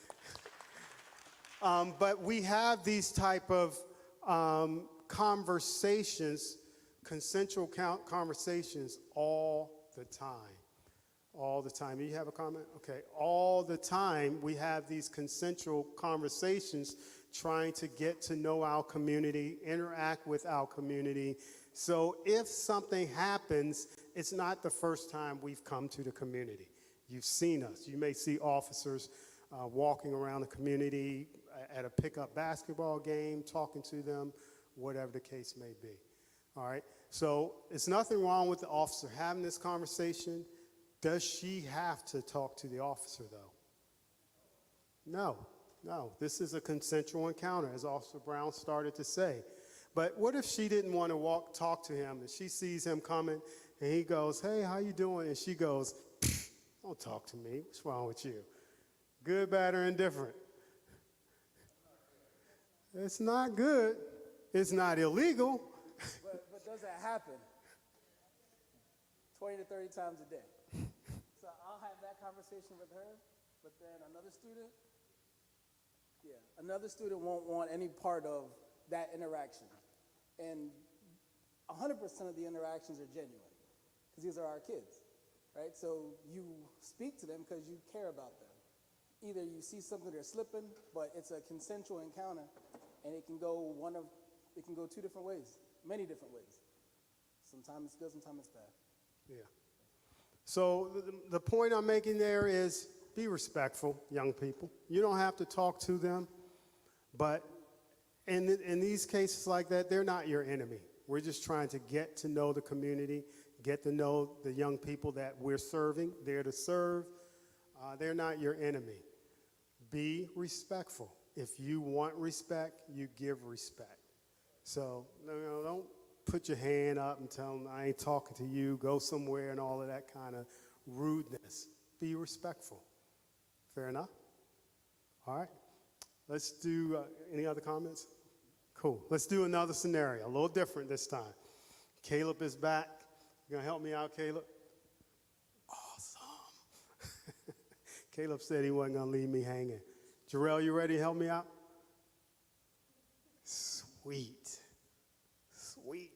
But we have these type of conversations, consensual conversations all the time. All the time. You have a comment? Okay. All the time we have these consensual conversations trying to get to know our community, interact with our community. So if something happens, it's not the first time we've come to the community. You've seen us. You may see officers walking around the community at a pickup basketball game, talking to them, whatever the case may be. All right? So it's nothing wrong with the officer having this conversation. Does she have to talk to the officer, though? No. This is a consensual encounter, as Officer Brown started to say. But what if she didn't want to talk to him, and she sees him coming, and he goes, "Hey, how you doing?" And she goes, "Don't talk to me. What's wrong with you?" Good, bad, or indifferent? It's not good. It's not illegal. But does that happen 20 to 30 times a day? So I'll have that conversation with her, but then another student won't want any part of that interaction. And 100% of the interactions are genuine, because these are our kids, right? So you speak to them because you care about them. Either you see something they're slipping, but it's a consensual encounter, and it can go 2 different ways, many different ways. Sometimes it's good, sometimes it's bad. Yeah. So the point I'm making there is be respectful, young people. You don't have to talk to them, but in these cases like that, they're not your enemy. We're just trying to get to know the community, get to know the young people that we're serving, there to serve. They're not your enemy. Be respectful. If you want respect, you give respect. So don't put your hand up and tell them, "I ain't talking to you, go somewhere," and all of that kind of rudeness. Be respectful. Fair enough? All right. Let's do, any other comments? Cool. Let's do another scenario, a little different this time. Caleb is back. You gonna help me out, Caleb? Awesome. Caleb said he wasn't gonna leave me hanging. Jarrell, you ready to help me out? Sweet. Sweet.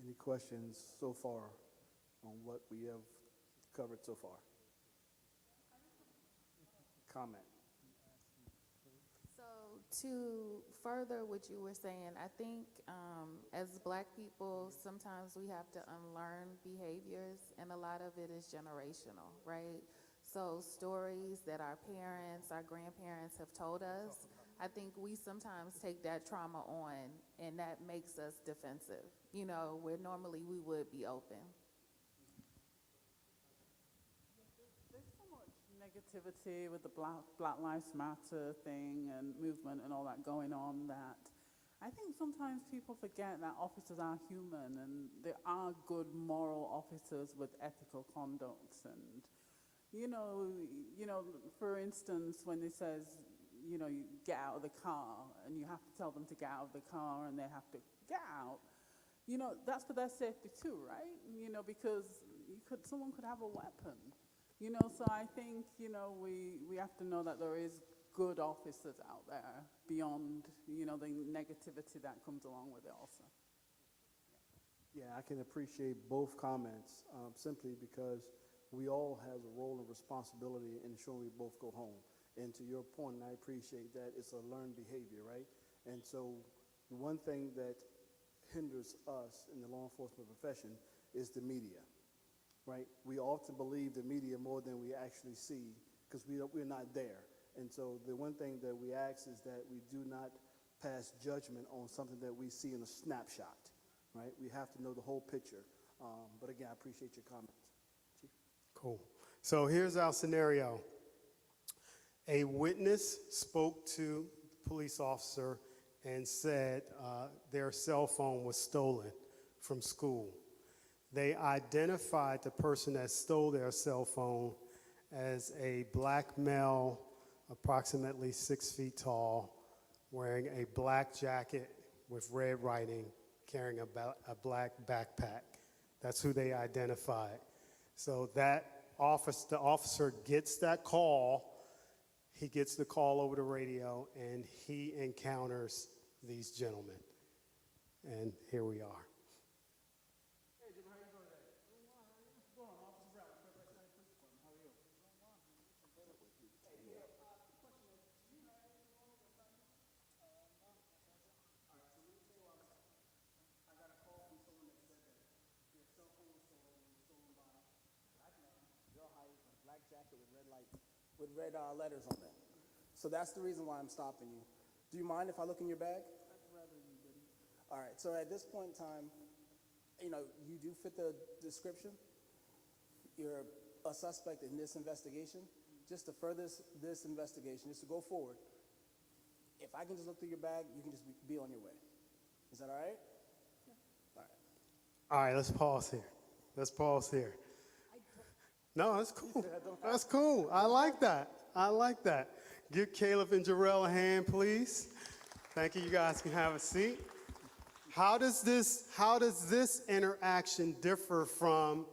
Any questions so far on what we have covered so far? Comment. So to further what you were saying, I think as Black people, sometimes we have to unlearn behaviors, and a lot of it is generational, right? So stories that our parents, our grandparents have told us I think we sometimes take that trauma on, and that makes us defensive, you know, where normally we would be open. There's so much negativity with the Black Lives Matter thing and movement and all that going on that I think sometimes people forget that officers are human and there are good moral officers with ethical conducts. And, you know, for instance, when it says, you know, you get out of the car and you have to tell them to get out of the car and they have to get out, you know, that's for their safety too, right? You know, because someone could have a weapon, you know, so I think, you know, we have to know that there is good officers out there beyond, you know, the negativity that comes along with it also. Yeah, I can appreciate both comments simply because we all have a role and responsibility in ensuring we both go home. And to your point, and I appreciate that, it's a learned behavior, right? And so the one thing that hinders us in the law enforcement profession is the media, right? We often believe the media more than we actually see because we're not there. And so the one thing that we ask is that we do not pass judgment on something that we see in a snapshot, right? We have to know the whole picture. But again, I appreciate your comments. Chief? Cool. So here's our scenario. A witness spoke to the police officer and said their cell phone was stolen from school. They identified the person that stole their cell phone as a black male, approximately 6 feet tall, wearing a black jacket with red writing, carrying a black backpack. That's who they identified. So the officer gets that call. He gets the call over the radio, and he encounters these gentlemen. And here we are. Hey, Jim, how you doing today? What's going on? Officer Brown, Fairfax County Police Department. How are you? I got a call from someone that said that their cell phone was stolen by a black man, real height, with a black jacket with red letters on it. So that's the reason why I'm stopping you. Do you mind if I look in your bag? I'd rather you didn't. All right, so at this point in time, you know, you do fit the description. You're a suspect in this investigation. Just to further this investigation, just to go forward, if I can just look through your bag, you can just be on your way. Is that all right? Yeah. All right. All right, let's pause here. Let's pause here. No, that's cool. That's cool. I like that. I like that. Give Caleb and Jarrell a hand, please. Thank you. You guys can have a seat. How does this interaction differ from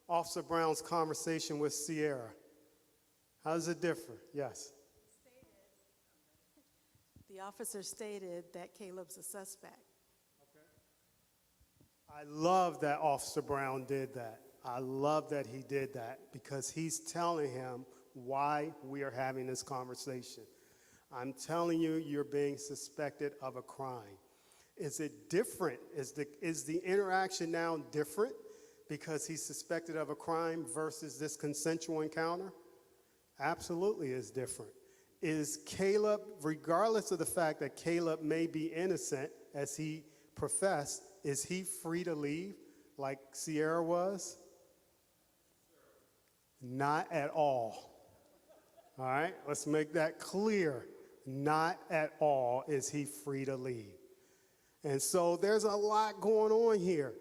Officer Brown's conversation with Sierra? How does it differ? Yes. The officer stated that Caleb's a suspect. I love that Officer Brown did that. I love that he did that because he's telling him why we are having this conversation. I'm telling you, you're being suspected of a crime. Is it different? Is the interaction now different because he's suspected of a crime versus this consensual encounter? Absolutely is different. Is Caleb, regardless of the fact that Caleb may be innocent as he professed, is he free to leave like Sierra was? Not at all. All right, let's make that clear. Not at all is he free to leave. And so there's a lot going on here.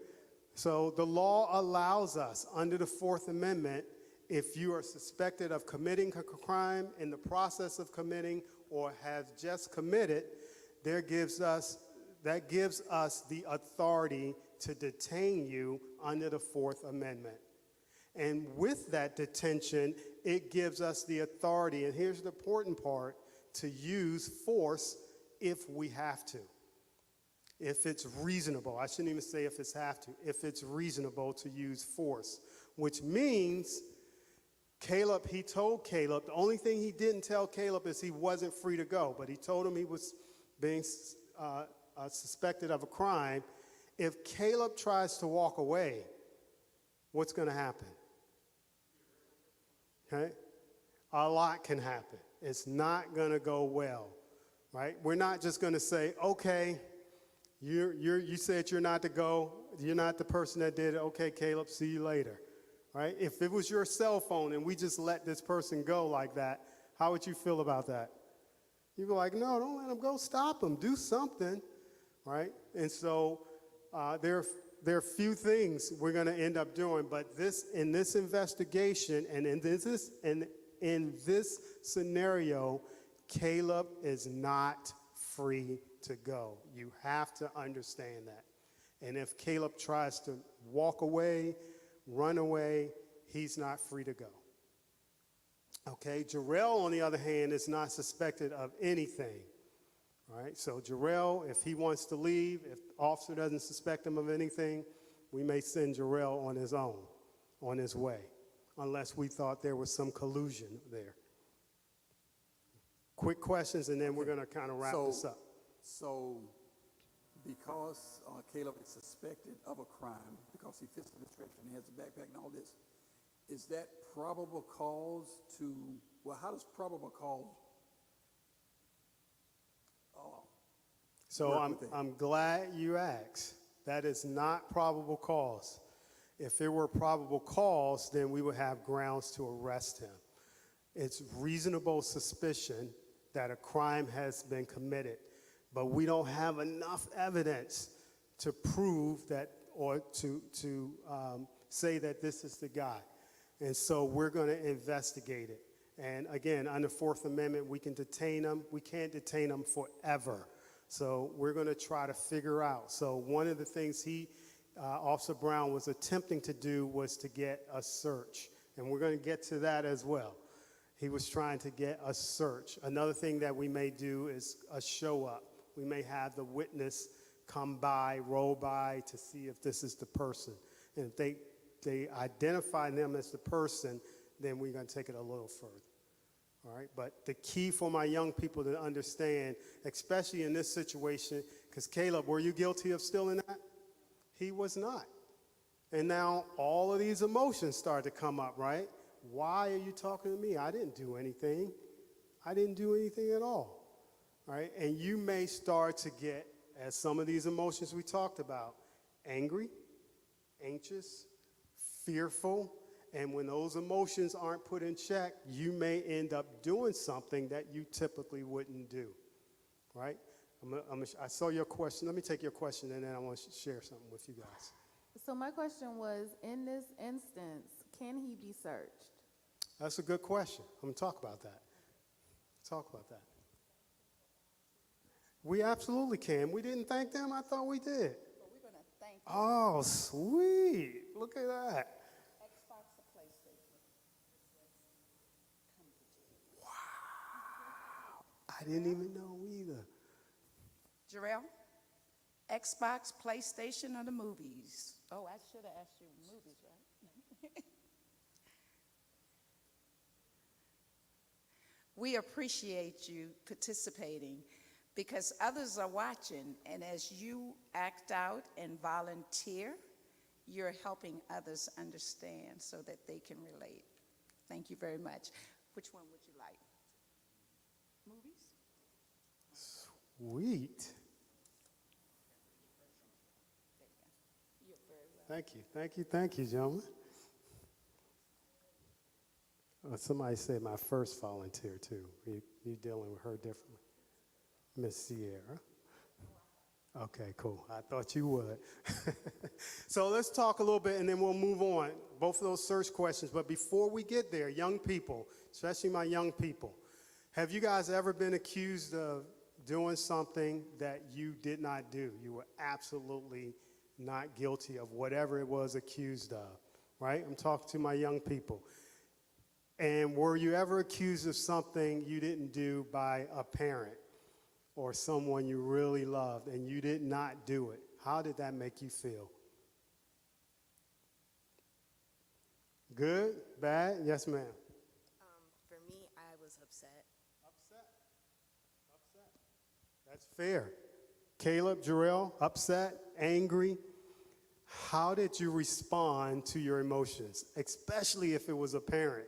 So the law allows us, under the Fourth Amendment, if you are suspected of committing a crime, in the process of committing, or have just committed, that gives us the authority to detain you under the Fourth Amendment. And with that detention, it gives us the authority, and here's the important part, to use force if we have to. If it's reasonable. I shouldn't even say if it's have to. If it's reasonable to use force, which means he told Caleb, the only thing he didn't tell Caleb is he wasn't free to go, but he told him he was being suspected of a crime. If Caleb tries to walk away, what's going to happen? Okay? A lot can happen. It's not going to go well. right? We're not just going to say, okay, you said you're not to go. You're not the person that did it. Okay, Caleb, see you later, right? If it was your cell phone and we just let this person go like that, how would you feel about that? You'd be like, no, don't let him go. Stop him. Do something, right? And so there are few things we're going to end up doing, but in this investigation and in this scenario, Caleb is not free to go. You have to understand that. And if Caleb tries to walk away, run away, he's not free to go. Okay, Jarrell, on the other hand, is not suspected of anything. All right, so Jarrell, if he wants to leave, if the officer doesn't suspect him of anything, we may send Jarrell on his own, on his way, unless we thought there was some collusion there. Quick questions, and then we're going to kind of wrap this up. So, because Caleb is suspected of a crime, because he fits the description, he has a backpack and all this, is that probable cause to, well, how does probable cause So work with it? I'm glad you asked. That is not probable cause. If it were probable cause, then we would have grounds to arrest him. It's reasonable suspicion that a crime has been committed, but we don't have enough evidence to prove that or to say that this is the guy. And so we're going to investigate it. And again, under Fourth Amendment, we can detain him. We can't detain him forever. So we're going to try to figure out. So one of the things Officer Brown was attempting to do was to get a search. And we're going to get to that as well. He was trying to get a search. Another thing that we may do is a show up. We may have the witness come by, roll by to see if this is the person. And if they identify them as the person, then we're going to take it a little further. All right, but the key for my young people to understand, especially in this situation, because Caleb, were you guilty of stealing that? He was not. And now all of these emotions start to come up, right? Why are you talking to me? I didn't do anything. I didn't do anything at all. All right, and you may start to get, as some of these emotions we talked about, angry, anxious, fearful. And when those emotions aren't put in check, you may end up doing something that you typically wouldn't do, right? I saw your question. Let me take your question, and then I want to share something with you guys. So my question was, in this instance, can he be searched? That's a good question. I'm going to talk about that. We absolutely can. We didn't thank them? I thought we did. Well, we're going to thank you. Oh, sweet. Look at that. Xbox or PlayStation? Wow. I didn't even know either. Jarrell? Xbox, PlayStation, or the movies? Oh, I should have asked you movies, right? We appreciate you participating because others are watching, and as you act out and volunteer, you're helping others understand so that they can relate. Thank you very much. Which one would you like? Movies? Sweet. You're very welcome. Thank you, gentlemen. Somebody said my first volunteer, too. You dealing with her differently. Miss Sierra. Okay, cool. I thought you would. So let's talk a little bit, and then we'll move on. Both of those search questions. But before we get there, young people, especially my young people, have you guys ever been accused of doing something that you did not do? You were absolutely not guilty of whatever it was accused of, right? I'm talking to my young people. And were you ever accused of something you didn't do by a parent or someone you really loved and you did not do it? How did that make you feel? Good? Bad? Yes, ma'am. For me, I was upset. Upset. That's fair. Caleb, Jarrell, upset, angry. How did you respond to your emotions, especially if it was a parent?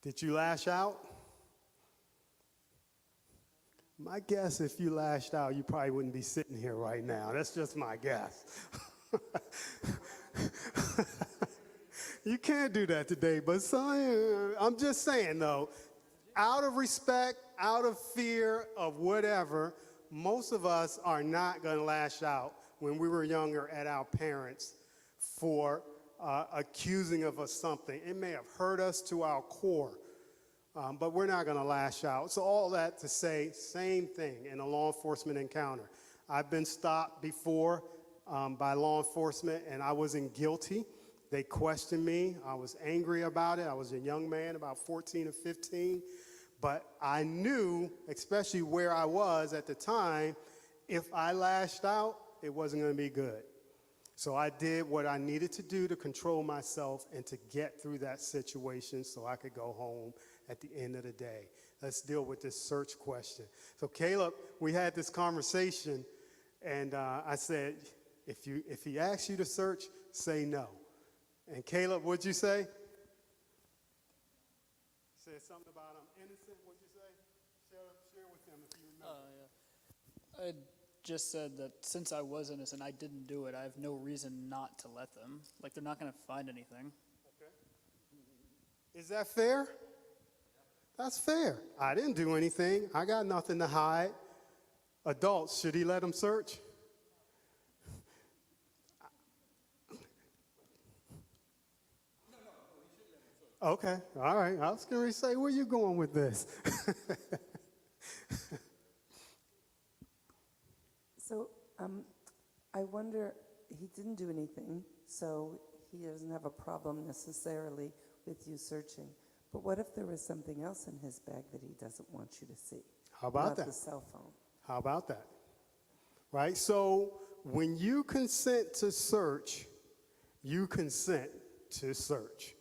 Did you lash out? My guess, if you lashed out, you probably wouldn't be sitting here right now. That's just my guess. You can't do that today, but I'm just saying, though, out of respect, out of fear of whatever, most of us are not going to lash out when we were younger at our parents for accusing of us something. It may have hurt us to our core, but we're not going to lash out. So all that to say, same thing in a law enforcement encounter. I've been stopped before by law enforcement, and I wasn't guilty. They questioned me. I was angry about it. I was a young man, about 14 or 15. But I knew, especially where I was at the time, if I lashed out, it wasn't going to be good. So I did what I needed to do to control myself and to get through that situation so I could go home at the end of the day. Let's deal with this search question. So Caleb, we had this conversation, and I said, if he asks you to search, say no. And Caleb, what'd you say? You said something about I'm innocent. What'd you say? Share with them if you remember. I just said that since I was innocent, I didn't do it. I have no reason not to let them. Like, they're not going to find anything. Okay. Is that fair? That's fair. I didn't do anything. I got nothing to hide. Adults, should he let them search? Okay, all right. I was going to say, where you going with this? So I wonder, he didn't do anything, so he doesn't have a problem necessarily with you searching. But what if there was something else in his bag that he doesn't want you to see? How about Not that? the cell phone. How about that? Right? So when you consent to search, you consent to search.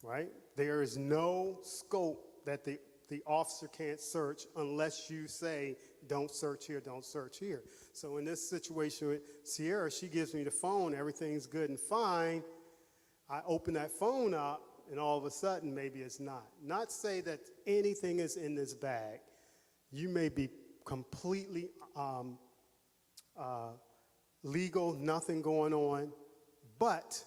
Right? There is no scope that the officer can't search unless you say, don't search here, don't search here. So in this situation with Sierra, she gives me the phone, everything's good and fine. I open that phone up, and all of a sudden, maybe it's not. Not say that anything is in this bag. You may be completely legal, nothing going on, but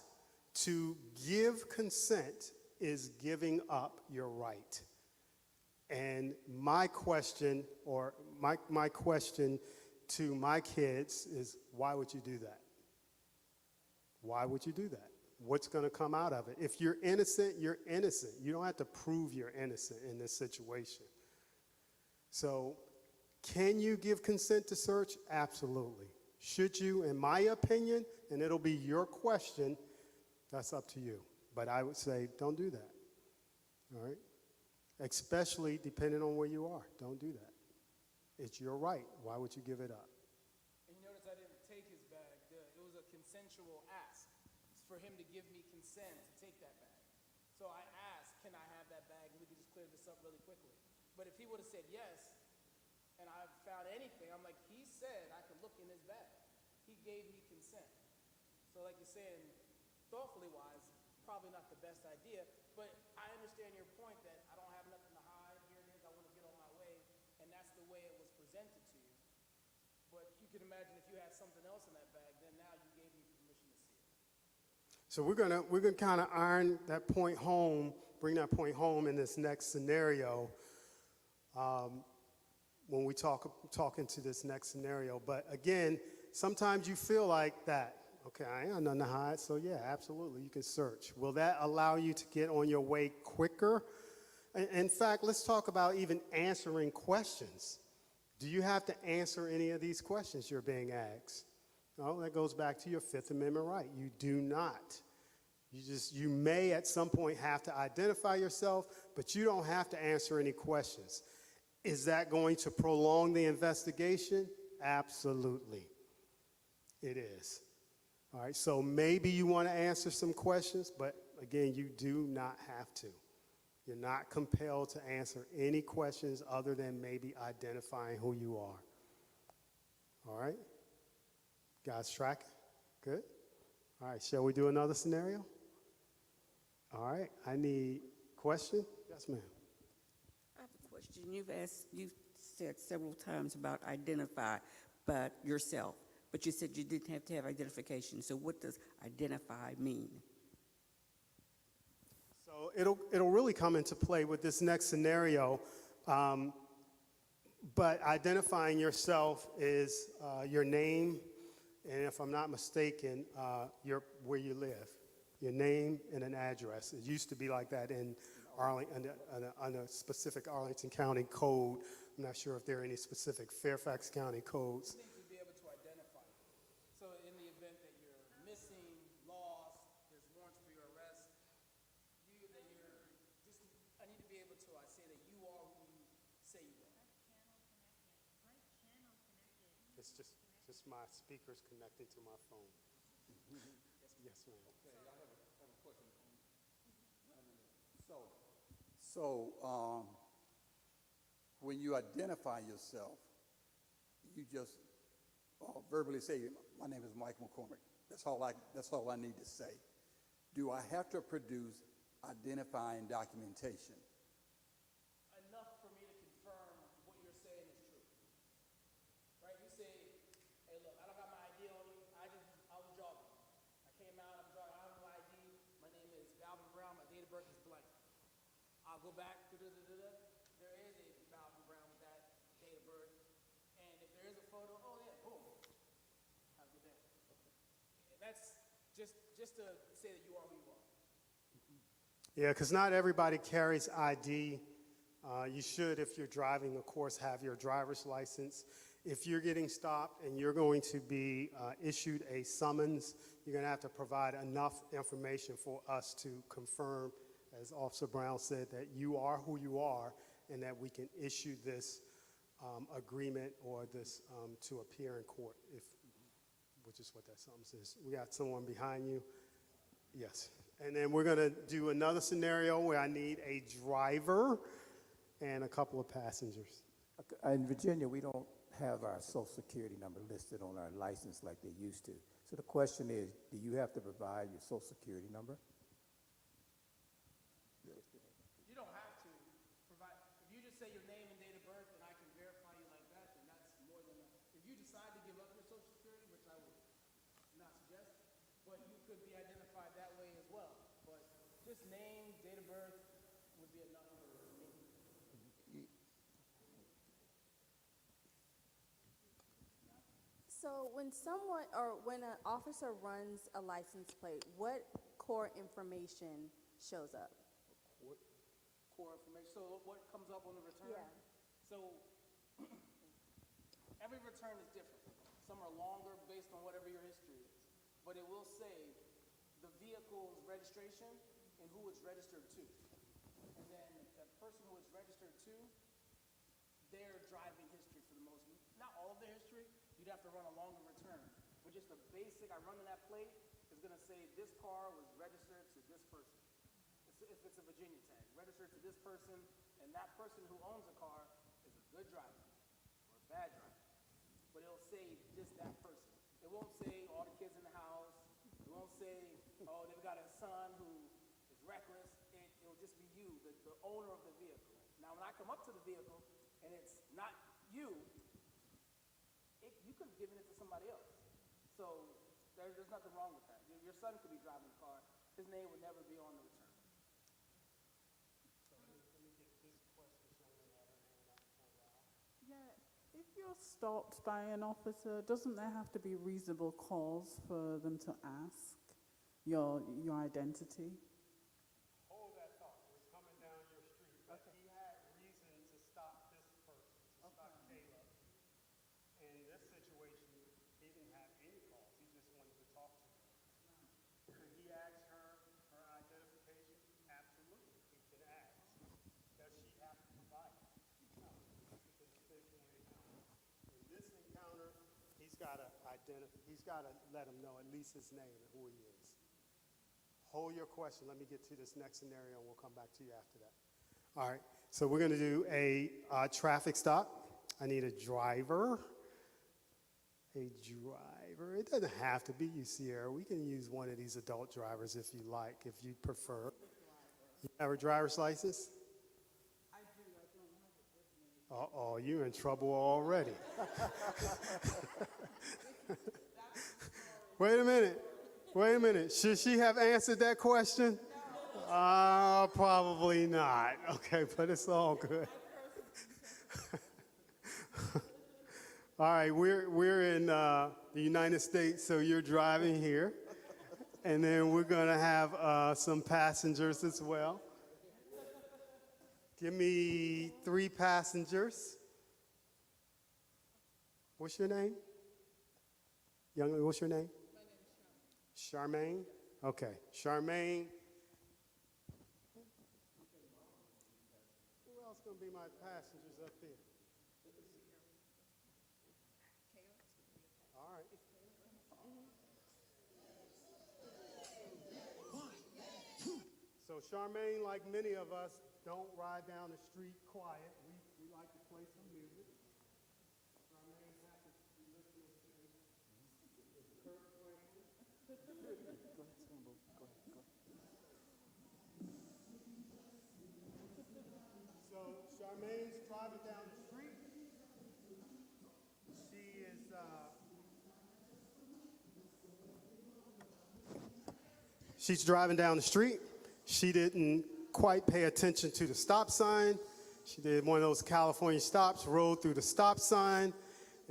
to give consent is giving up your right. And my question, or my question to my kids is, why would you do that? Why would you do that? What's going to come out of it? If you're innocent, you're innocent. You don't have to prove you're innocent in this situation. So, can you give consent to search? Absolutely. Should you? In my opinion, and it'll be your question, that's up to you. But I would say, don't do that. All right? Especially depending on where you are. Don't do that. It's your right. Why would you give it up? And you notice I didn't take his bag. It was a consensual ask for him to give me consent to take that bag. So I asked, can I have that bag? And we could just clear this up really quickly. But if he would have said yes, and I found anything, I'm like, he said I could look in his bag. He gave me consent. So like you're saying, thoughtfully wise, probably not the best idea, but I understand your point that I don't have nothing to hide. Here it is, I want to get on my way, and that's the way it was presented to you. But you can imagine if you had something else in that bag, then now you gave me permission to see it. So we're gonna kind of iron that point home, bring that point home in this next scenario. When we talk into this next scenario. But again, sometimes you feel like that. Okay, I ain't got nothing to hide, so yeah, absolutely, you can search. Will that allow you to get on your way quicker? In fact, let's talk about even answering questions. Do you have to answer any of these questions you're being asked? No, that goes back to your Fifth Amendment right. You do not. You may at some point have to identify yourself, but you don't have to answer any questions. Is that going to prolong the investigation? Absolutely. It is. All right, so maybe you want to answer some questions, but again, you do not have to. You're not compelled to answer any questions other than maybe identifying who you are. All right? Guys, tracking? Good? All right, shall we do another scenario? All right, I need question. Yes, ma'am. I have a question. You said several times about identify, but yourself. But you said you didn't have to have identification. So what does identify mean? So it'll really come into play with this next scenario. But identifying yourself is your name, and if I'm not mistaken, where you live, your name and an address. It used to be like that in Arlington, on a specific Arlington County code. I'm not sure if there are any specific Fairfax County codes. You need to be able to identify. So in the event that you're missing, lost, there's warrants for your arrest, I need to be able to say that you are who you say you are. It's just my speakers connecting to my phone. Yes, ma'am. Okay, I have a question. So, when you identify yourself, you just verbally say, "My name is Mike McCormick." That's all I need to say. Do I have to produce identifying documentation? Enough for me to confirm what you're saying is true. Right? You say, "Hey, look, I don't got my ID on me. I was jogging. I came out, I'm jogging, I have no ID. My name is Balvin Brown, my date of birth is blank." I'll go back, there is a Balvin Brown with that date of birth. And if there is a photo, oh yeah, boom. Have a good day. And that's just to say that you are who you are. Yeah, because not everybody carries ID. You should, if you're driving, of course, have your driver's license. If you're getting stopped and you're going to be issued a summons, you're going to have to provide enough information for us to confirm, as Officer Brown said, that you are who you are and that we can issue this agreement or this to appear in court, which is what that summons is. We got someone behind you. Yes. And then we're going to do another scenario where I need a driver and a couple of passengers. In Virginia, we don't have our social security number listed on our license like they used to. So the question is, do you have to provide your social security number? You don't have to provide, if you just say your name and date of birth and I can verify you like that, then that's more than enough. If you decide to give up your social security, which I would not suggest, but you could be identified that way as well. But just name, date of birth would be enough for me. So when when an officer runs a license plate, what core information shows up? Core information. So what comes up on the return? Yeah. So every return is different. Some are longer based on whatever your history is. But it will say the vehicle's registration and who it's registered to. And then the person who it's registered to, their driving history for the most, not all of their history, you'd have to run a longer return. But just the basic, I run in that plate, is going to say this car was registered to this person. If it's a Virginia tag, registered to this person, and that person who owns the car is a good driver or a bad driver. But it'll say just that person. It won't say all the kids in the house. It won't say, oh, they've got a son who is reckless. It'll just be you, the owner of the vehicle. Now, when I come up to the vehicle and it's not you, you could have given it to somebody else. So there's nothing wrong with that. Your son could be driving the car. His name would never be on the return. Yeah, if you're stopped by an officer, doesn't there have to be reasonable cause for them to ask your identity? Hold that thought. We're coming down your street. But he had reason to stop this person, to stop Caleb. And in this situation, he didn't have any cause. He just wanted to talk to her. Could he ask her identification? Absolutely. He could ask. Does she have to provide it? No. In this encounter, he's got to let him know at least his name and who he is. Hold your question. Let me get to this next scenario, and we'll come back to you after that. All right. So we're going to do a traffic stop. I need a driver. It doesn't have to be you, Sierra. We can use one of these adult drivers if you like, if you prefer. You have a driver's license? I do. I don't have it with me. Uh-oh, you're in trouble already. Wait a minute. Should she have answered that question? Probably not. Okay, but it's all good. All right, we're in the United States, so you're driving here. And then we're going to have some passengers as well. Give me 3 passengers. What's your name? Young lady, what's your name? My name is Charmaine. Charmaine? Okay, Charmaine. Who else going to be my passengers up here? All right. So Charmaine, like many of us, don't ride down the street quiet. We like to play some music. Charmaine happens to be listening to Kurt Franklin. So Charmaine's driving down the street. She's driving down the street. She didn't quite pay attention to the stop sign. She did one of those California stops, rode through the stop sign,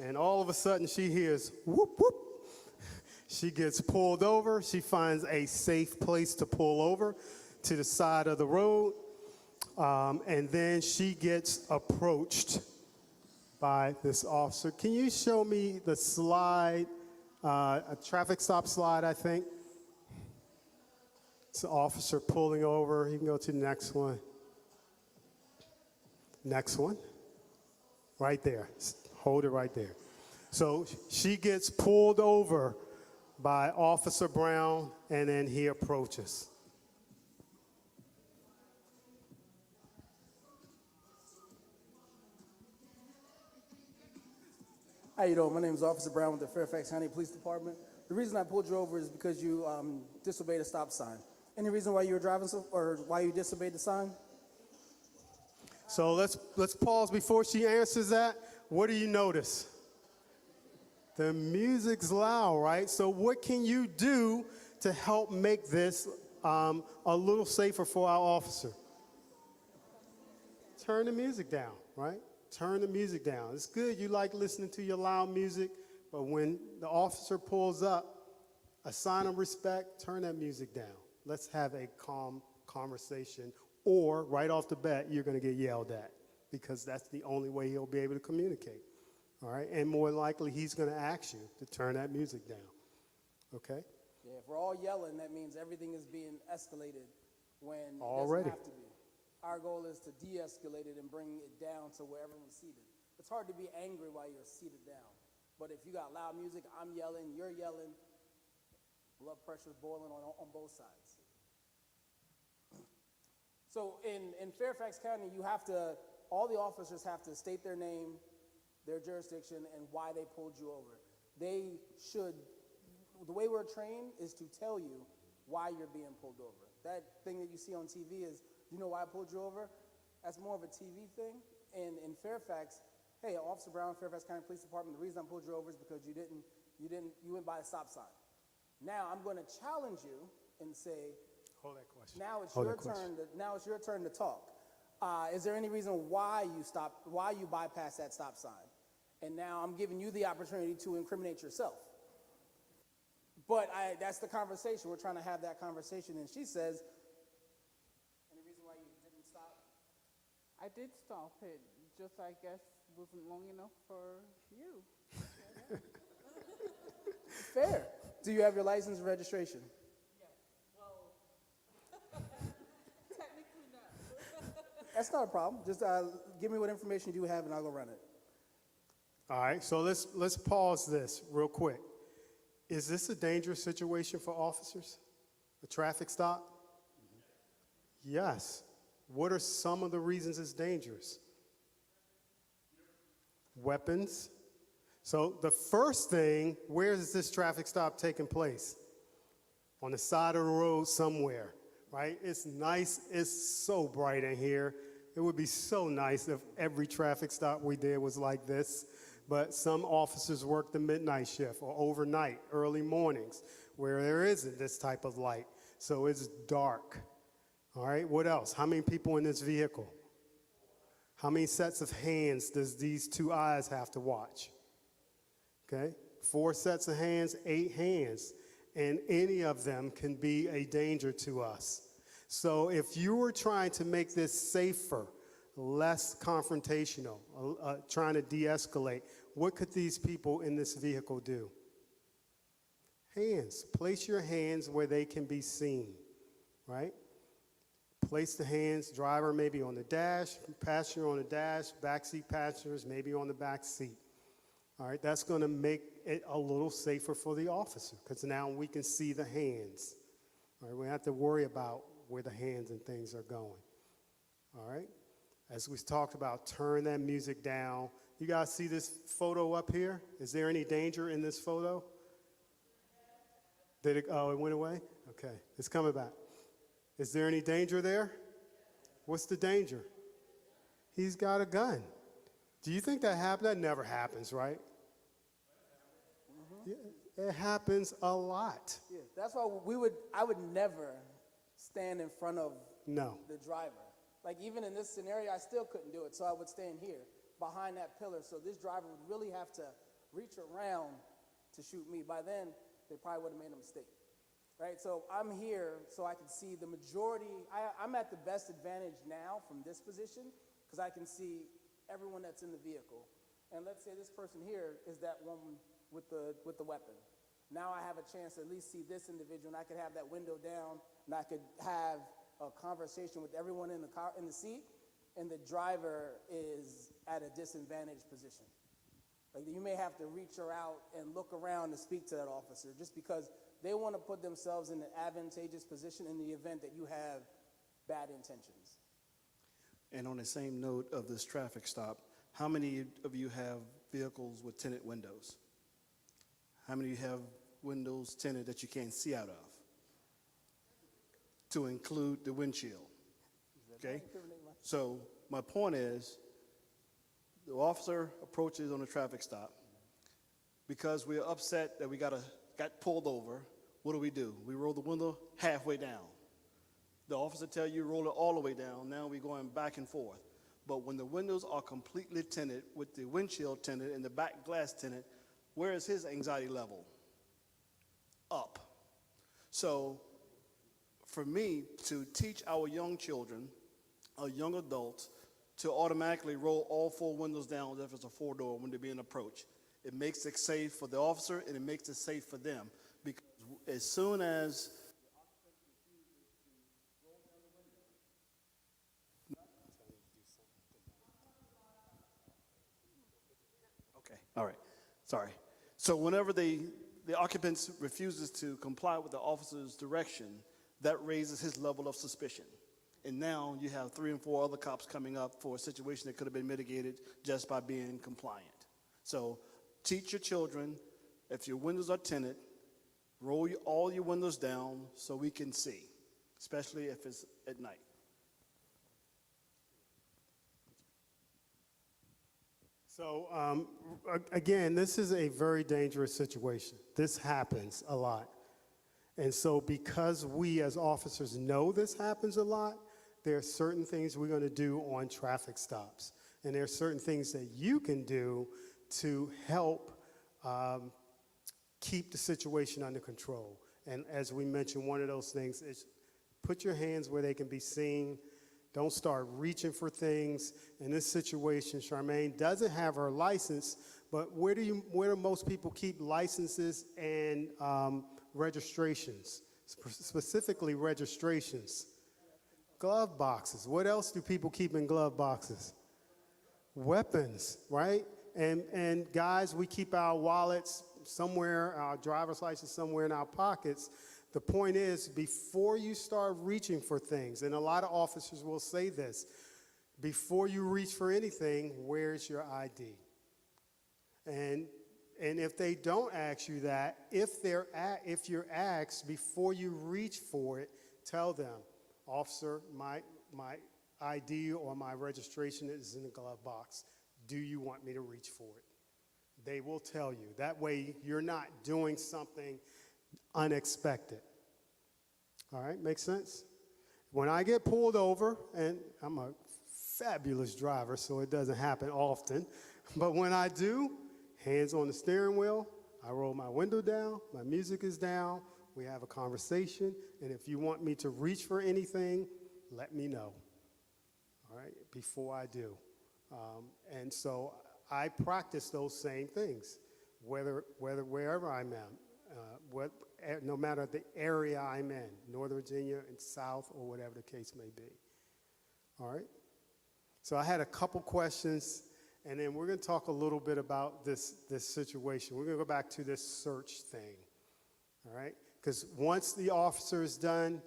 and all of a sudden she hears whoop, whoop. She gets pulled over. She finds a safe place to pull over to the side of the road, and then she gets approached by this officer. Can you show me the slide, a traffic stop slide, I think? It's an officer pulling over. You can go to the next one. Next one. Right there. Hold it right there. So she gets pulled over by Officer Brown, and then he approaches. How you doing? My name is Officer Brown with the Fairfax County Police Department. The reason I pulled you over is because you disobeyed a stop sign. Any reason why you were driving or why you disobeyed the sign? So let's pause before she answers that. What do you notice? The music's loud, right? So what can you do to help make this a little safer for our officer? Turn the music down, right? Turn the music down. It's good you like listening to your loud music, but when the officer pulls up, a sign of respect, turn that music down. Let's have a calm conversation, or right off the bat, you're going to get yelled at because that's the only way he'll be able to communicate. All right, and more likely he's going to ask you to turn that music down. Okay? Yeah, if we're all yelling, that means everything is being escalated when Already. it doesn't have to be. Our goal is to de-escalate it and bring it down to where everyone's seated. It's hard to be angry while you're seated down, but if you got loud music, I'm yelling, you're yelling, blood pressure's boiling on both sides. So in Fairfax County, all the officers have to state their name, their jurisdiction, and why they pulled you over. The way we're trained is to tell you why you're being pulled over. That thing that you see on TV is, you know why I pulled you over? That's more of a TV thing. And in Fairfax, hey, Officer Brown, Fairfax County Police Department, the reason I pulled you over is because you went by a stop sign. Now I'm going to challenge you and say, hold that question. Now it's your turn to talk. Is there any reason why you bypassed that stop sign? And now I'm giving you the opportunity to incriminate yourself. But that's the conversation. We're trying to have that conversation. And she says, any reason why you didn't stop? I did stop it, just I guess wasn't long enough for you. Fair. Do you have your license and registration? Technically not. That's not a problem. Just give me what information you have and I'll go run it. All right, so let's pause this real quick. Is this a dangerous situation for officers? A traffic stop? Yes. What are some of the reasons it's dangerous? Weapons. So the first thing, where is this traffic stop taking place? On the side of the road somewhere, right? It's nice. It's so bright in here. It would be so nice if every traffic stop we did was like this. But some officers work the midnight shift or overnight, early mornings, where there isn't this type of light. So it's dark. All right, what else? How many people in this vehicle? How many sets of hands does these two eyes have to watch? Okay, 4 sets of hands, 8 hands, and any of them can be a danger to us. So if you were trying to make this safer, less confrontational, trying to de-escalate, what could these people in this vehicle do? Hands. Place your hands where they can be seen, right? Place the hands, driver maybe on the dash, passenger on the dash, backseat passengers maybe on the back seat. All right, that's going to make it a little safer for the officer because now we can see the hands. All right, we don't have to worry about where the hands and things are going. All right, as we talked about, turn that music down. You guys see this photo up here? Is there any danger in this photo? Did it, oh, it went away? Okay, it's coming back. Is there any danger there? What's the danger? He's got a gun. Do you think that happened? That never happens, right? Yeah, it happens a lot. Yeah, that's why I would never stand in front of the driver. Like even in this scenario, I still couldn't do it, so I would stand here behind that pillar. So this driver would really have to reach around to shoot me. By then, they probably would have made a mistake, right? So I'm here so I can see the majority. I'm at the best advantage now from this position because I can see everyone that's in the vehicle. And let's say this person here is that one with the weapon. Now I have a chance to at least see this individual, and I could have that window down, and I could have a conversation with everyone in the car, in the seat, and the driver is at a disadvantaged position. Like you may have to reach out and look around to speak to that officer just because they want to put themselves in an advantageous position in the event that you have bad intentions. And on the same note of this traffic stop, how many of you have vehicles with tinted windows? How many of you have windows tinted that you can't see out of? To include the windshield. Okay? So my point is, the officer approaches on a traffic stop. Because we're upset that we got pulled over, what do? We roll the window halfway down. The officer tell you roll it all the way down. Now we're going back and forth. But when the windows are completely tinted, with the windshield tinted and the back glass tinted, where is his anxiety level? Up. So for me to teach our young children, our young adults, to automatically roll all 4 windows down if it's a 4-door when they're being approached, it makes it safe for the officer and it makes it safe for them. Because as soon as all right, sorry. So whenever the occupant refuses to comply with the officer's direction, that raises his level of suspicion. And now you have 3 and 4 other cops coming up for a situation that could have been mitigated just by being compliant. So teach your children, if your windows are tinted, roll all your windows down so we can see, especially if it's at night. So again, this is a very dangerous situation. This happens a lot. And so because we as officers know this happens a lot, there are certain things we're going to do on traffic stops. And there are certain things that you can do to help keep the situation under control. And as we mentioned, one of those things is put your hands where they can be seen. Don't start reaching for things. In this situation, Charmaine doesn't have her license, but where do most people keep licenses and registrations? Specifically registrations. Glove boxes. What else do people keep in glove boxes? Weapons, right? And guys, we keep our wallets somewhere, our driver's license somewhere in our pockets. The point is, before you start reaching for things, and a lot of officers will say this, before you reach for anything, where's your ID? And if they don't ask you that, if you're asked before you reach for it, tell them, officer, my ID or my registration is in the glove box. Do you want me to reach for it? They will tell you. That way, you're not doing something unexpected. All right, makes sense? When I get pulled over, and I'm a fabulous driver, so it doesn't happen often, but when I do, hands on the steering wheel, I roll my window down, my music is down, we have a conversation, and if you want me to reach for anything, let me know, all right, before I do. And so I practice those same things, wherever I'm at, no matter the area I'm in, Northern Virginia and South or whatever the case may be. All right? So I had a couple questions, and then we're going to talk a little bit about this situation. We're going to go back to this search thing, all right? Because once the officer is done,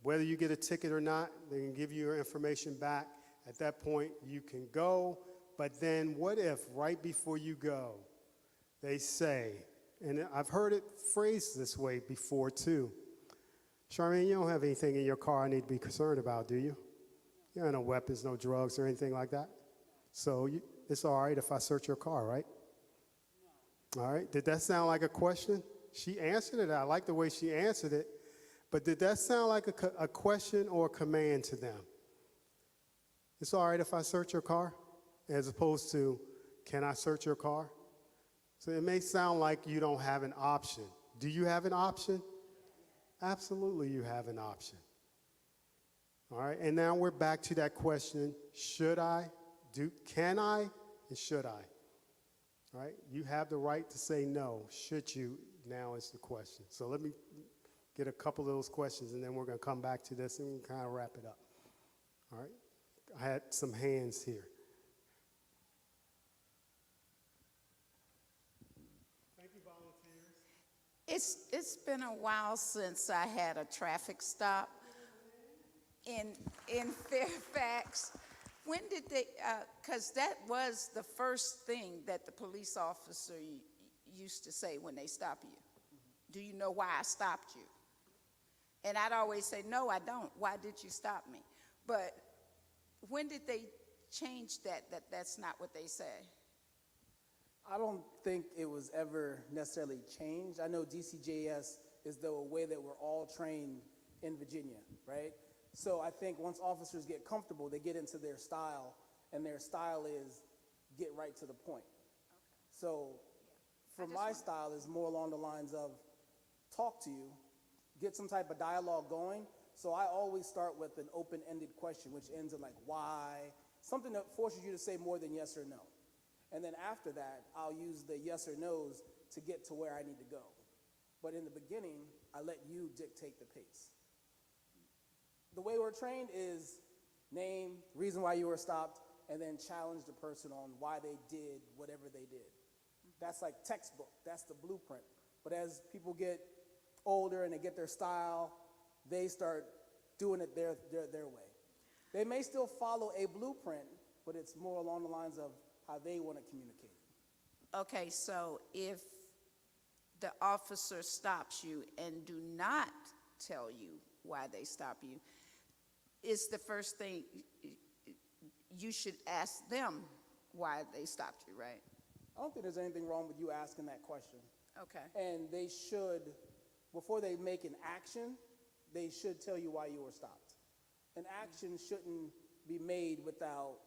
whether you get a ticket or not, they can give you your information back. At that point, you can go. But then what if right before you go, they say, and I've heard it phrased this way before too, Charmaine, you don't have anything in your car I need to be concerned about, do you? You have no weapons, no drugs, or anything like that? So it's all right if I search your car, right? No. All right. Did that sound like a question? She answered it. I like the way she answered it. But did that sound like a question or a command to them? It's all right if I search your car? As opposed to, can I search your car? So it may sound like you don't have an option. Do you have an option? Absolutely, you have an option. All right, and now we're back to that question, should I, can I, and should I? All right, you have the right to say no, should you, now is the question. So let me get a couple of those questions, and then we're going to come back to this and kind of wrap it up. All right, I had some hands here. It's been a while since I had a traffic stop in Fairfax. When did they, because that was the first thing that the police officer used to say when they stop you. Do you know why I stopped you? And I'd always say, no, I don't. Why did you stop me? But when did they change that's not what they say? I don't think it was ever necessarily changed. I know DCJS is the way that we're all trained in Virginia, right? So I think once officers get comfortable, they get into their style, and their style is get right to the point. Okay. So for my style is more along the lines of talk to you, get some type of dialogue going. So I always start with an open-ended question, which ends in like why, something that forces you to say more than yes or no. And then after that, I'll use the yes or no's to get to where I need to go. But in the beginning, I let you dictate the pace. The way we're trained is name, reason why you were stopped, and then challenge the person on why they did whatever they did. That's like textbook, that's the blueprint. But as people get older and they get their style, they start doing it their way. They may still follow a blueprint, but it's more along the lines of how they want to communicate. Okay, so if the officer stops you and do not tell you why they stop you, is the first thing you should ask them why they stopped you, right? I don't think there's anything wrong with you asking that question. Okay. And they should, before they make an action, they should tell you why you were stopped. An action shouldn't be made without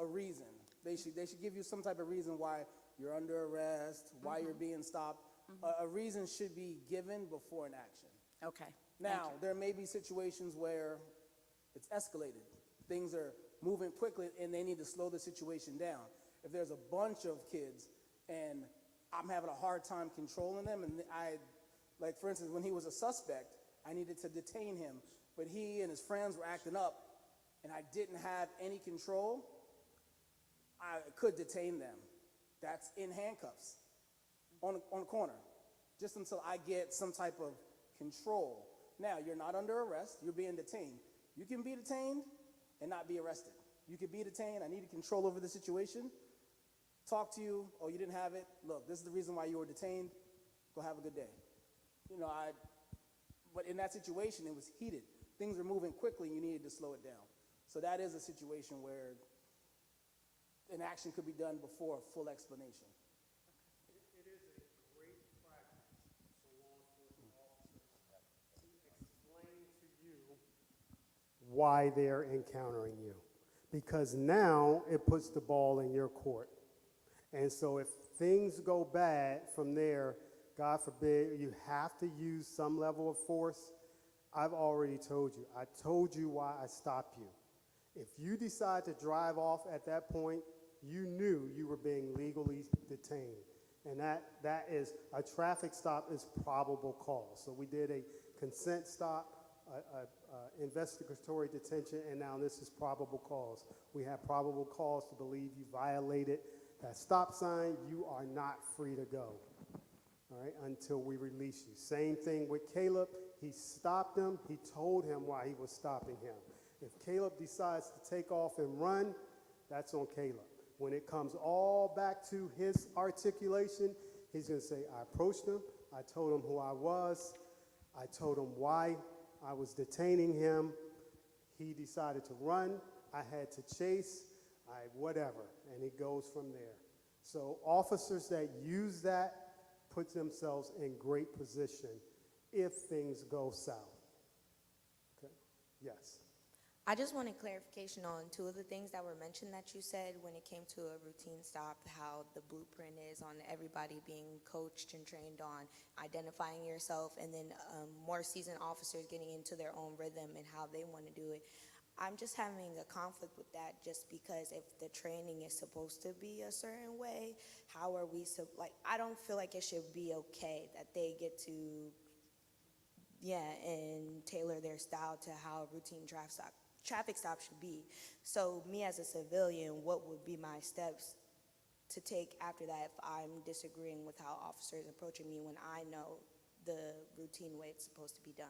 a reason. They should give you some type of reason why you're under arrest, why you're being stopped. A reason should be given before an action. Okay. Now, there may be situations where it's escalated. Things are moving quickly and they need to slow the situation down. If there's a bunch of kids and I'm having a hard time controlling them, and like for instance, when he was a suspect, I needed to detain him, but he and his friends were acting up and I didn't have any control, I could detain them. That's in handcuffs on a corner, just until I get some type of control. Now, you're not under arrest, you're being detained. You can be detained and not be arrested. You can be detained, I needed control over the situation, talk to you, oh, you didn't have it, look, this is the reason why you were detained, go have a good day. You know, but in that situation, it was heated. Things were moving quickly, you needed to slow it down. So that is a situation where an action could be done before a full explanation. It is a great practice for law enforcement officers to explain to you why they're encountering you. Because now it puts the ball in your court. And so if things go bad from there, God forbid, you have to use some level of force, I've already told you. I told you why I stopped you. If you decide to drive off at that point, you knew you were being legally detained. And that is, a traffic stop is probable cause. So we did a consent stop, investigatory detention, and now this is probable cause. We have probable cause to believe you violated that stop sign. You are not free to go, all right, until we release you. Same thing with Caleb. He stopped him. He told him why he was stopping him. If Caleb decides to take off and run, that's on Caleb. When it comes all back to his articulation, he's going to say, I approached him. I told him who I was. I told him why I was detaining him. He decided to run. I had to chase. Whatever. And it goes from there. So officers that use that put themselves in great position if things go south. Okay? Yes. I just wanted clarification on two of the things that were mentioned that you said when it came to a routine stop, how the blueprint is on everybody being coached and trained on identifying yourself, and then more seasoned officers getting into their own rhythm and how they want to do it. I'm just having a conflict with that, just because if the training is supposed to be a certain way, how are we, I don't feel like it should be okay that they get to, and tailor their style to how a routine traffic stop should be. So me as a civilian, what would be my steps to take after that if I'm disagreeing with how officers approaching me when I know the routine way it's supposed to be done?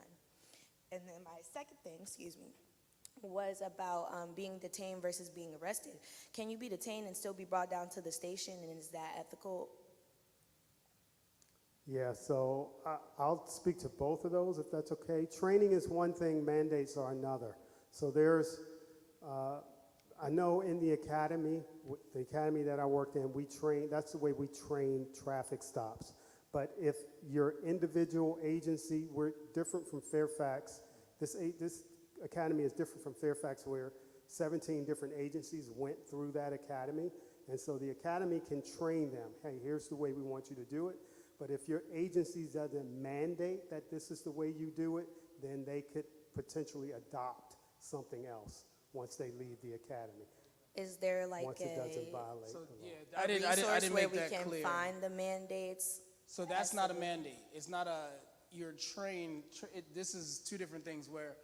And then my second thing, was about being detained versus being arrested. Can you be detained and still be brought down to the station, and is that ethical? Yeah, so I'll speak to both of those if that's okay. Training is one thing, mandates are another. So there's, I know in the academy that I worked in, that's the way we train traffic stops. But if your individual agency, we're different from Fairfax. This academy is different from Fairfax, where 17 different agencies went through that academy. And so the academy can train them. Hey, here's the way we want you to do it. But if your agency doesn't mandate that this is the way you do it, then they could potentially adopt something else once they leave the academy. Is there like once it doesn't violate the law. I didn't where make we that can clear. find the mandates? So that's not a mandate. It's not you're trained. This is two different things, where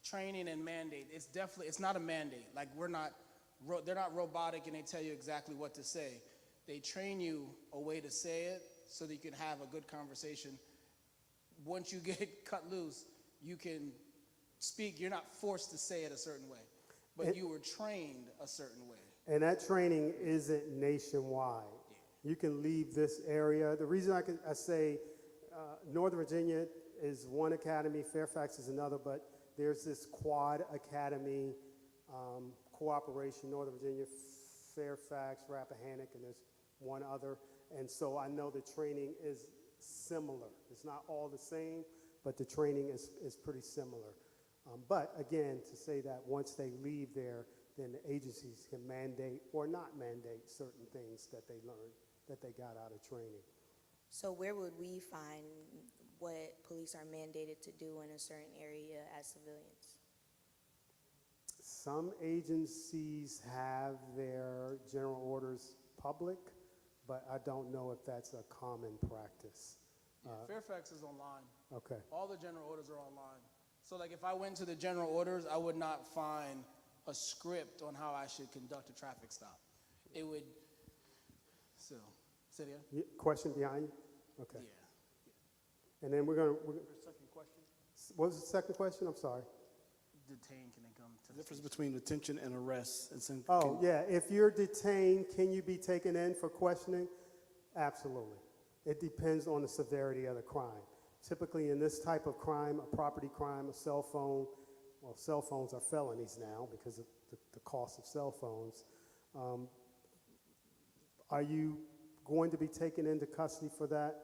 training and mandate, it's not a mandate. Like they're not robotic and they tell you exactly what to say. They train you a way to say it so that you can have a good conversation. Once you get cut loose, you can speak. You're not forced to say it a certain way, but you were trained a certain way. And that training isn't nationwide. You can leave this area. The reason I say Northern Virginia is one academy, Fairfax is another, but there's this quad academy cooperation, Northern Virginia, Fairfax, Rappahannock, and there's one other. And so I know the training is similar. It's not all the same, but the training is pretty similar. But again, to say that once they leave there, then the agencies can mandate or not mandate certain things that they learned, that they got out of training. So where would we find what police are mandated to do in a certain area as civilians? Some agencies have their general orders public, but I don't know if that's a common practice. Fairfax is online. Okay. All the general orders are online. So like if I went to the general orders, I would not find a script on how I should conduct a traffic stop. It would, say it again? Yeah, question behind you? Okay. Yeah. And then we're going to, Second question? what was the second question? I'm sorry. Detained, can they come to The difference between detention and arrest. Oh, yeah. If you're detained, can you be taken in for questioning? Absolutely. It depends on the severity of the crime. Typically, in this type of crime, a property crime, a cell phone, well, cell phones are felonies now because of the cost of cell phones. Are you going to be taken into custody for that?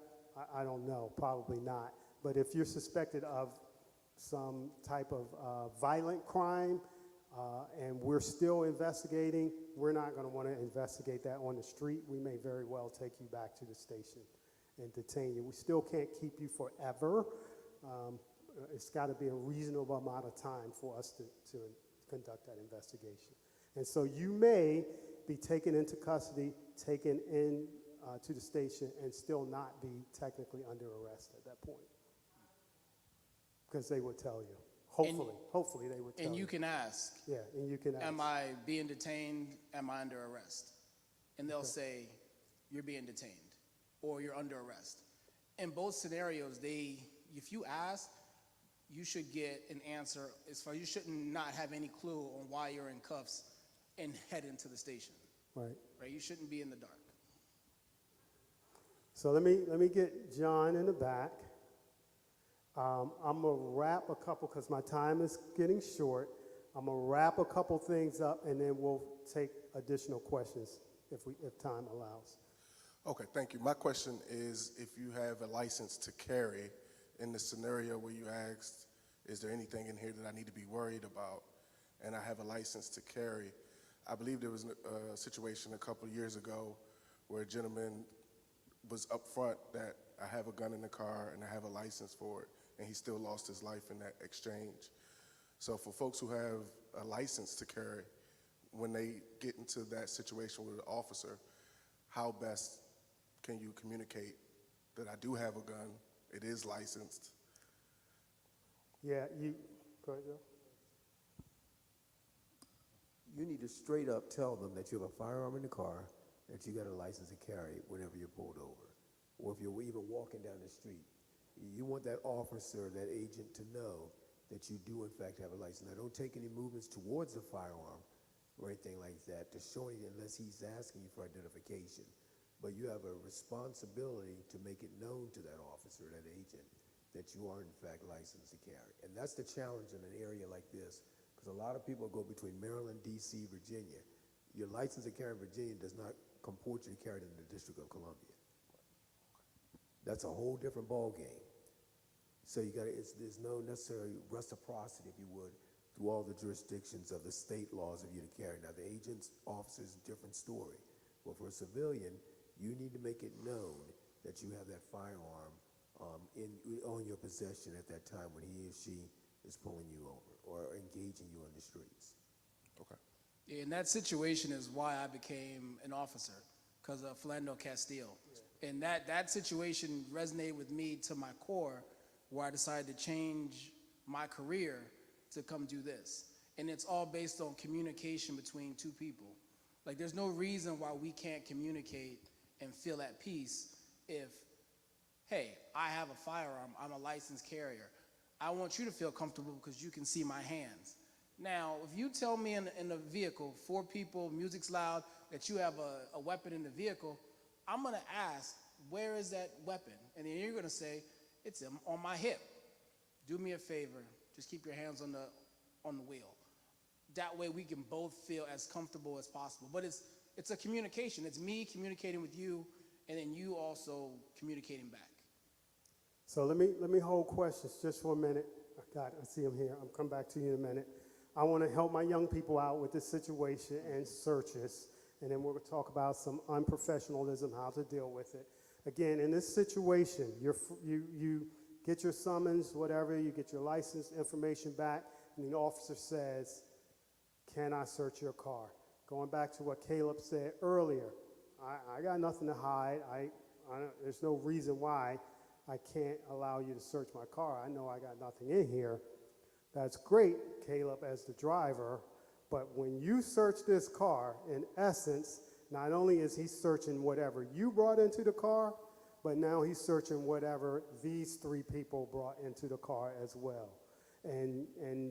I don't know, probably not. But if you're suspected of some type of violent crime and we're still investigating, we're not going to want to investigate that on the street. We may very well take you back to the station and detain you. We still can't keep you forever. It's got to be a reasonable amount of time for us to conduct that investigation. And so you may be taken into custody, taken in to the station, and still not be technically under arrest at that point. Because they would tell you. Hopefully they would tell you. And you can ask, Yeah, and you can ask. am I being detained? Am I under arrest? And they'll say, you're being detained or you're under arrest. In both scenarios, if you ask, you should get an answer as far you shouldn't not have any clue on why you're in cuffs and head into the station. Right. Right? You shouldn't be in the dark. So let me get John in the back. I'm going to wrap a couple, because my time is getting short. I'm going to wrap a couple things up, and then we'll take additional questions if time allows. Okay, thank you. My question is, if you have a license to carry, in the scenario where you asked, is there anything in here that I need to be worried about? And I have a license to carry. I believe there was a situation a couple of years ago where a gentleman was up front that I have a gun in the car and I have a license for it, and he still lost his life in that exchange. So for folks who have a license to carry, when they get into that situation with an officer, how best can you communicate that I do have a gun, it is licensed? Yeah, go ahead, Joe. You need to straight up tell them that you have a firearm in the car, that you got a license to carry whenever you're pulled over. Or if you're even walking down the street, you want that officer, that agent to know that you do in fact have a license. Now don't take any movements towards the firearm or anything like that to show anything unless he's asking you for identification. But you have a responsibility to make it known to that officer, that agent, that you are in fact licensed to carry. And that's the challenge in an area like this, because a lot of people go between Maryland, DC, Virginia. Your license to carry in Virginia does not comport you to carry it in the District of Columbia. That's a whole different ball game. So there's no necessary reciprocity, if you would, through all the jurisdictions of the state laws of you to carry. Now the agent's officer's different story. But for a civilian, you need to make it known that you have that firearm on your possession at that time when he or she is pulling you over or engaging you on the streets. Okay. And that situation is why I became an officer, because of Philando Castile. Yeah. And that situation resonated with me to my core, where I decided to change my career to come do this. And it's all based on communication between two people. Like, there's no reason why we can't communicate and feel at peace if, hey, I have a firearm, I'm a licensed carrier. I want you to feel comfortable because you can see my hands. Now, if you tell me in a vehicle, 4 people, music's loud, that you have a weapon in the vehicle, I'm gonna ask, where is that weapon? And then you're gonna say, it's on my hip. Do me a favor, just keep your hands on the wheel. That way we can both feel as comfortable as possible. But it's a communication. It's me communicating with you, and then you also communicating back. So let me hold questions just for a minute. I see him here. I'll come back to you in a minute. I want to help my young people out with this situation and searches, and then we're going to talk about some unprofessionalism, how to deal with it. Again, in this situation, you get your summons, whatever, you get your license information back, and the officer says, can I search your car? Going back to what Caleb said earlier, I got nothing to hide. There's no reason why I can't allow you to search my car. I know I got nothing in here. That's great, Caleb, as the driver, but when you search this car, in essence, not only is he searching whatever you brought into the car, but now he's searching whatever these 3 people brought into the car as well. And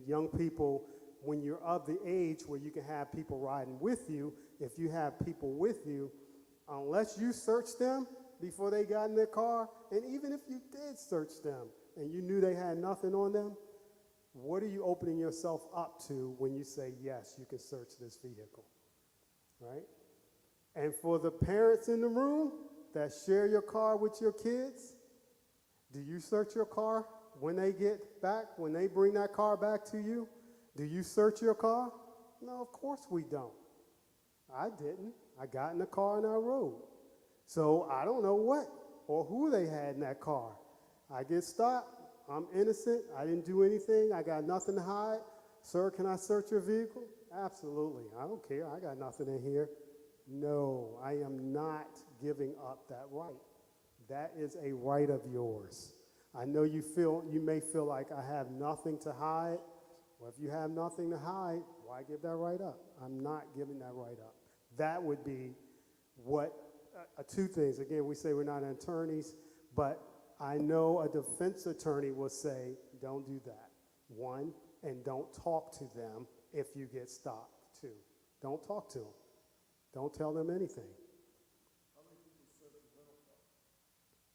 young people, when you're of the age where you can have people riding with you, if you have people with you, unless you search them before they got in their car, and even if you did search them and you knew they had nothing on them, What are you opening yourself up to when you say, yes, you can search this vehicle, right? And for the parents in the room that share your car with your kids, do you search your car when they get back, when they bring that car back to you? Do you search your car? No, of course we don't. I didn't. I got in the car and I rode. So I don't know what or who they had in that car. I get stopped. I'm innocent. I didn't do anything. I got nothing to hide. Sir, can I search your vehicle? Absolutely. I don't care. I got nothing in here. No, I am not giving up that right. That is a right of yours. I know you may feel like I have nothing to hide. Well, if you have nothing to hide, why give that right up? I'm not giving that right up. That would be what, two things. Again, we say we're not attorneys, but I know a defense attorney will say, don't do that. One, and don't talk to them if you get stopped. Two, don't talk to them. Don't tell them anything. How many people search a rental car?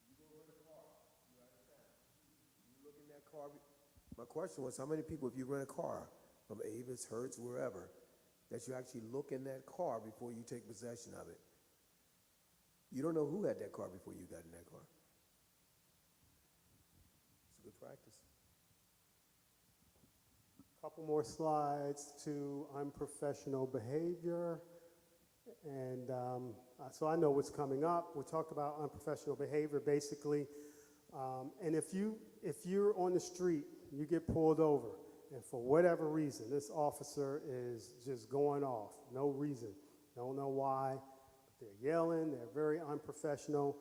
You go rent a car, you're out of town. You look in that car. My question was, how many people, if you rent a car from Avis, Hertz, wherever, that you actually look in that car before you take possession of it? You don't know who had that car before you got in that car. It's a good practice. Couple more slides to unprofessional behavior. And so I know what's coming up. We talked about unprofessional behavior basically. And if you're on the street, you get pulled over, and for whatever reason, this officer is just going off, no reason, don't know why, but they're yelling, they're very unprofessional.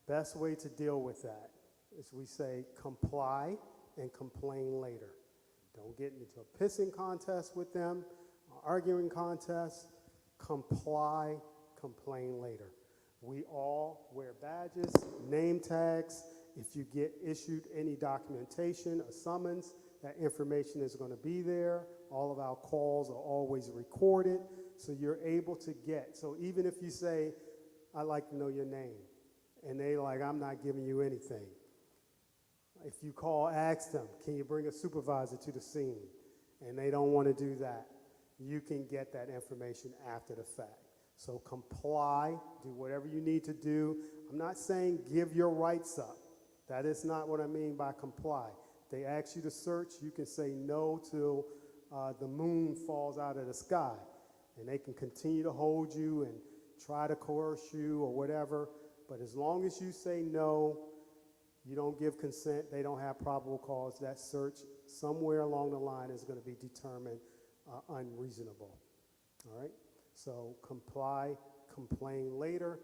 Best way to deal with that is we say comply and complain later. Don't get into a pissing contest with them, an arguing contest. Comply, complain later. We all wear badges, name tags. If you get issued any documentation, a summons, that information is going to be there. All of our calls are always recorded, so you're able to get. So even if you say, I'd like to know your name, and they like, I'm not giving you anything. If you call, ask them, can you bring a supervisor to the scene? And they don't want to do that. You can get that information after the fact. So comply, do whatever you need to do. I'm not saying give your rights up. That is not what I mean by comply. They ask you to search, you can say no till the moon falls out of the sky. And they can continue to hold you and try to coerce you or whatever. But as long as you say no, you don't give consent, they don't have probable cause, that search somewhere along the line is going to be determined unreasonable. All right? So comply, complain later.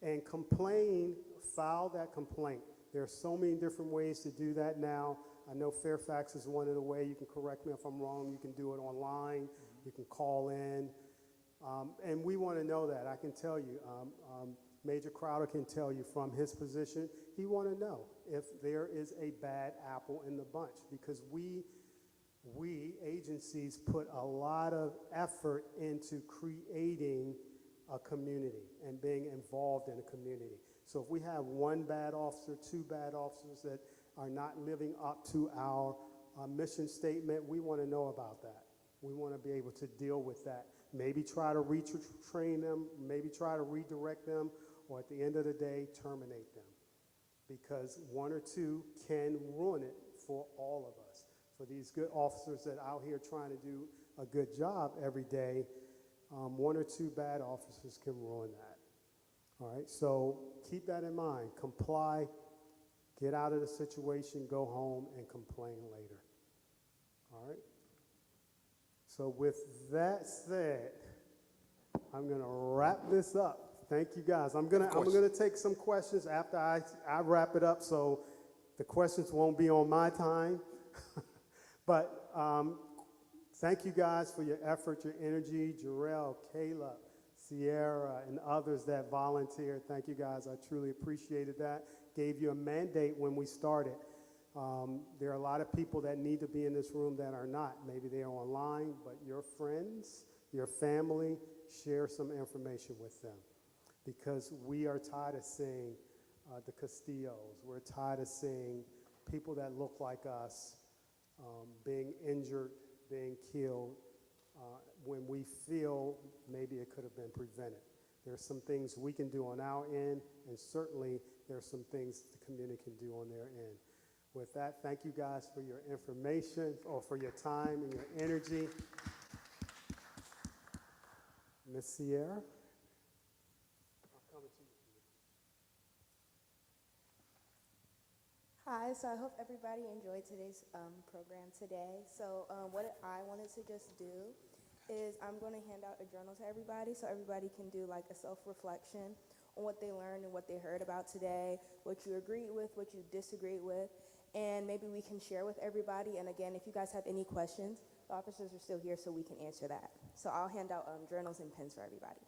And complain, file that complaint. There are so many different ways to do that now. I know Fairfax is one of the ways. You can correct me if I'm wrong. You can do it online. You can call in. And we want to know that. I can tell you, Major Crowder can tell you from his position, he want to know if there is a bad apple in the bunch, because we agencies put a lot of effort into creating a community and being involved in a community. So if we have one bad officer, two bad officers that are not living up to our mission statement, we want to know about that. We want to be able to deal with that. Maybe try to retrain them, maybe try to redirect them, or at the end of the day, terminate them. Because one or two can ruin it for all of us. For these good officers that are out here trying to do a good job every day, one or two bad officers can ruin that. All right, so keep that in mind. Comply, get out of the situation, go home, and complain later. All right? So with that said, I'm going to wrap this up. Thank you, guys. I'm gonna take some questions after I wrap it up, so the questions won't be on my time. But thank you guys for your effort, your energy, Jarrell, Caleb, Sierra, and others that volunteered. Thank you guys. I truly appreciated that. Gave you a mandate when we started. There are a lot of people that need to be in this room that are not. Maybe they're online, but your friends, your family, share some information with them. Because we are tired of seeing the Castillos. We're tired of seeing people that look like us being injured, being killed, when we feel maybe it could have been prevented. There are some things we can do on our end, and certainly there are some things the community can do on their end. With that, thank you guys for your information, or for your time and your energy. Ms. Sierra? Hi, so I hope everybody enjoyed today's program today. So what I wanted to just do is I'm going to hand out a journal to everybody so everybody can do like a self-reflection on what they learned and what they heard about today, what you agreed with, what you disagreed with, and maybe we can share with everybody. And again, if you guys have any questions, the officers are still here so we can answer that. So I'll hand out journals and pens for everybody.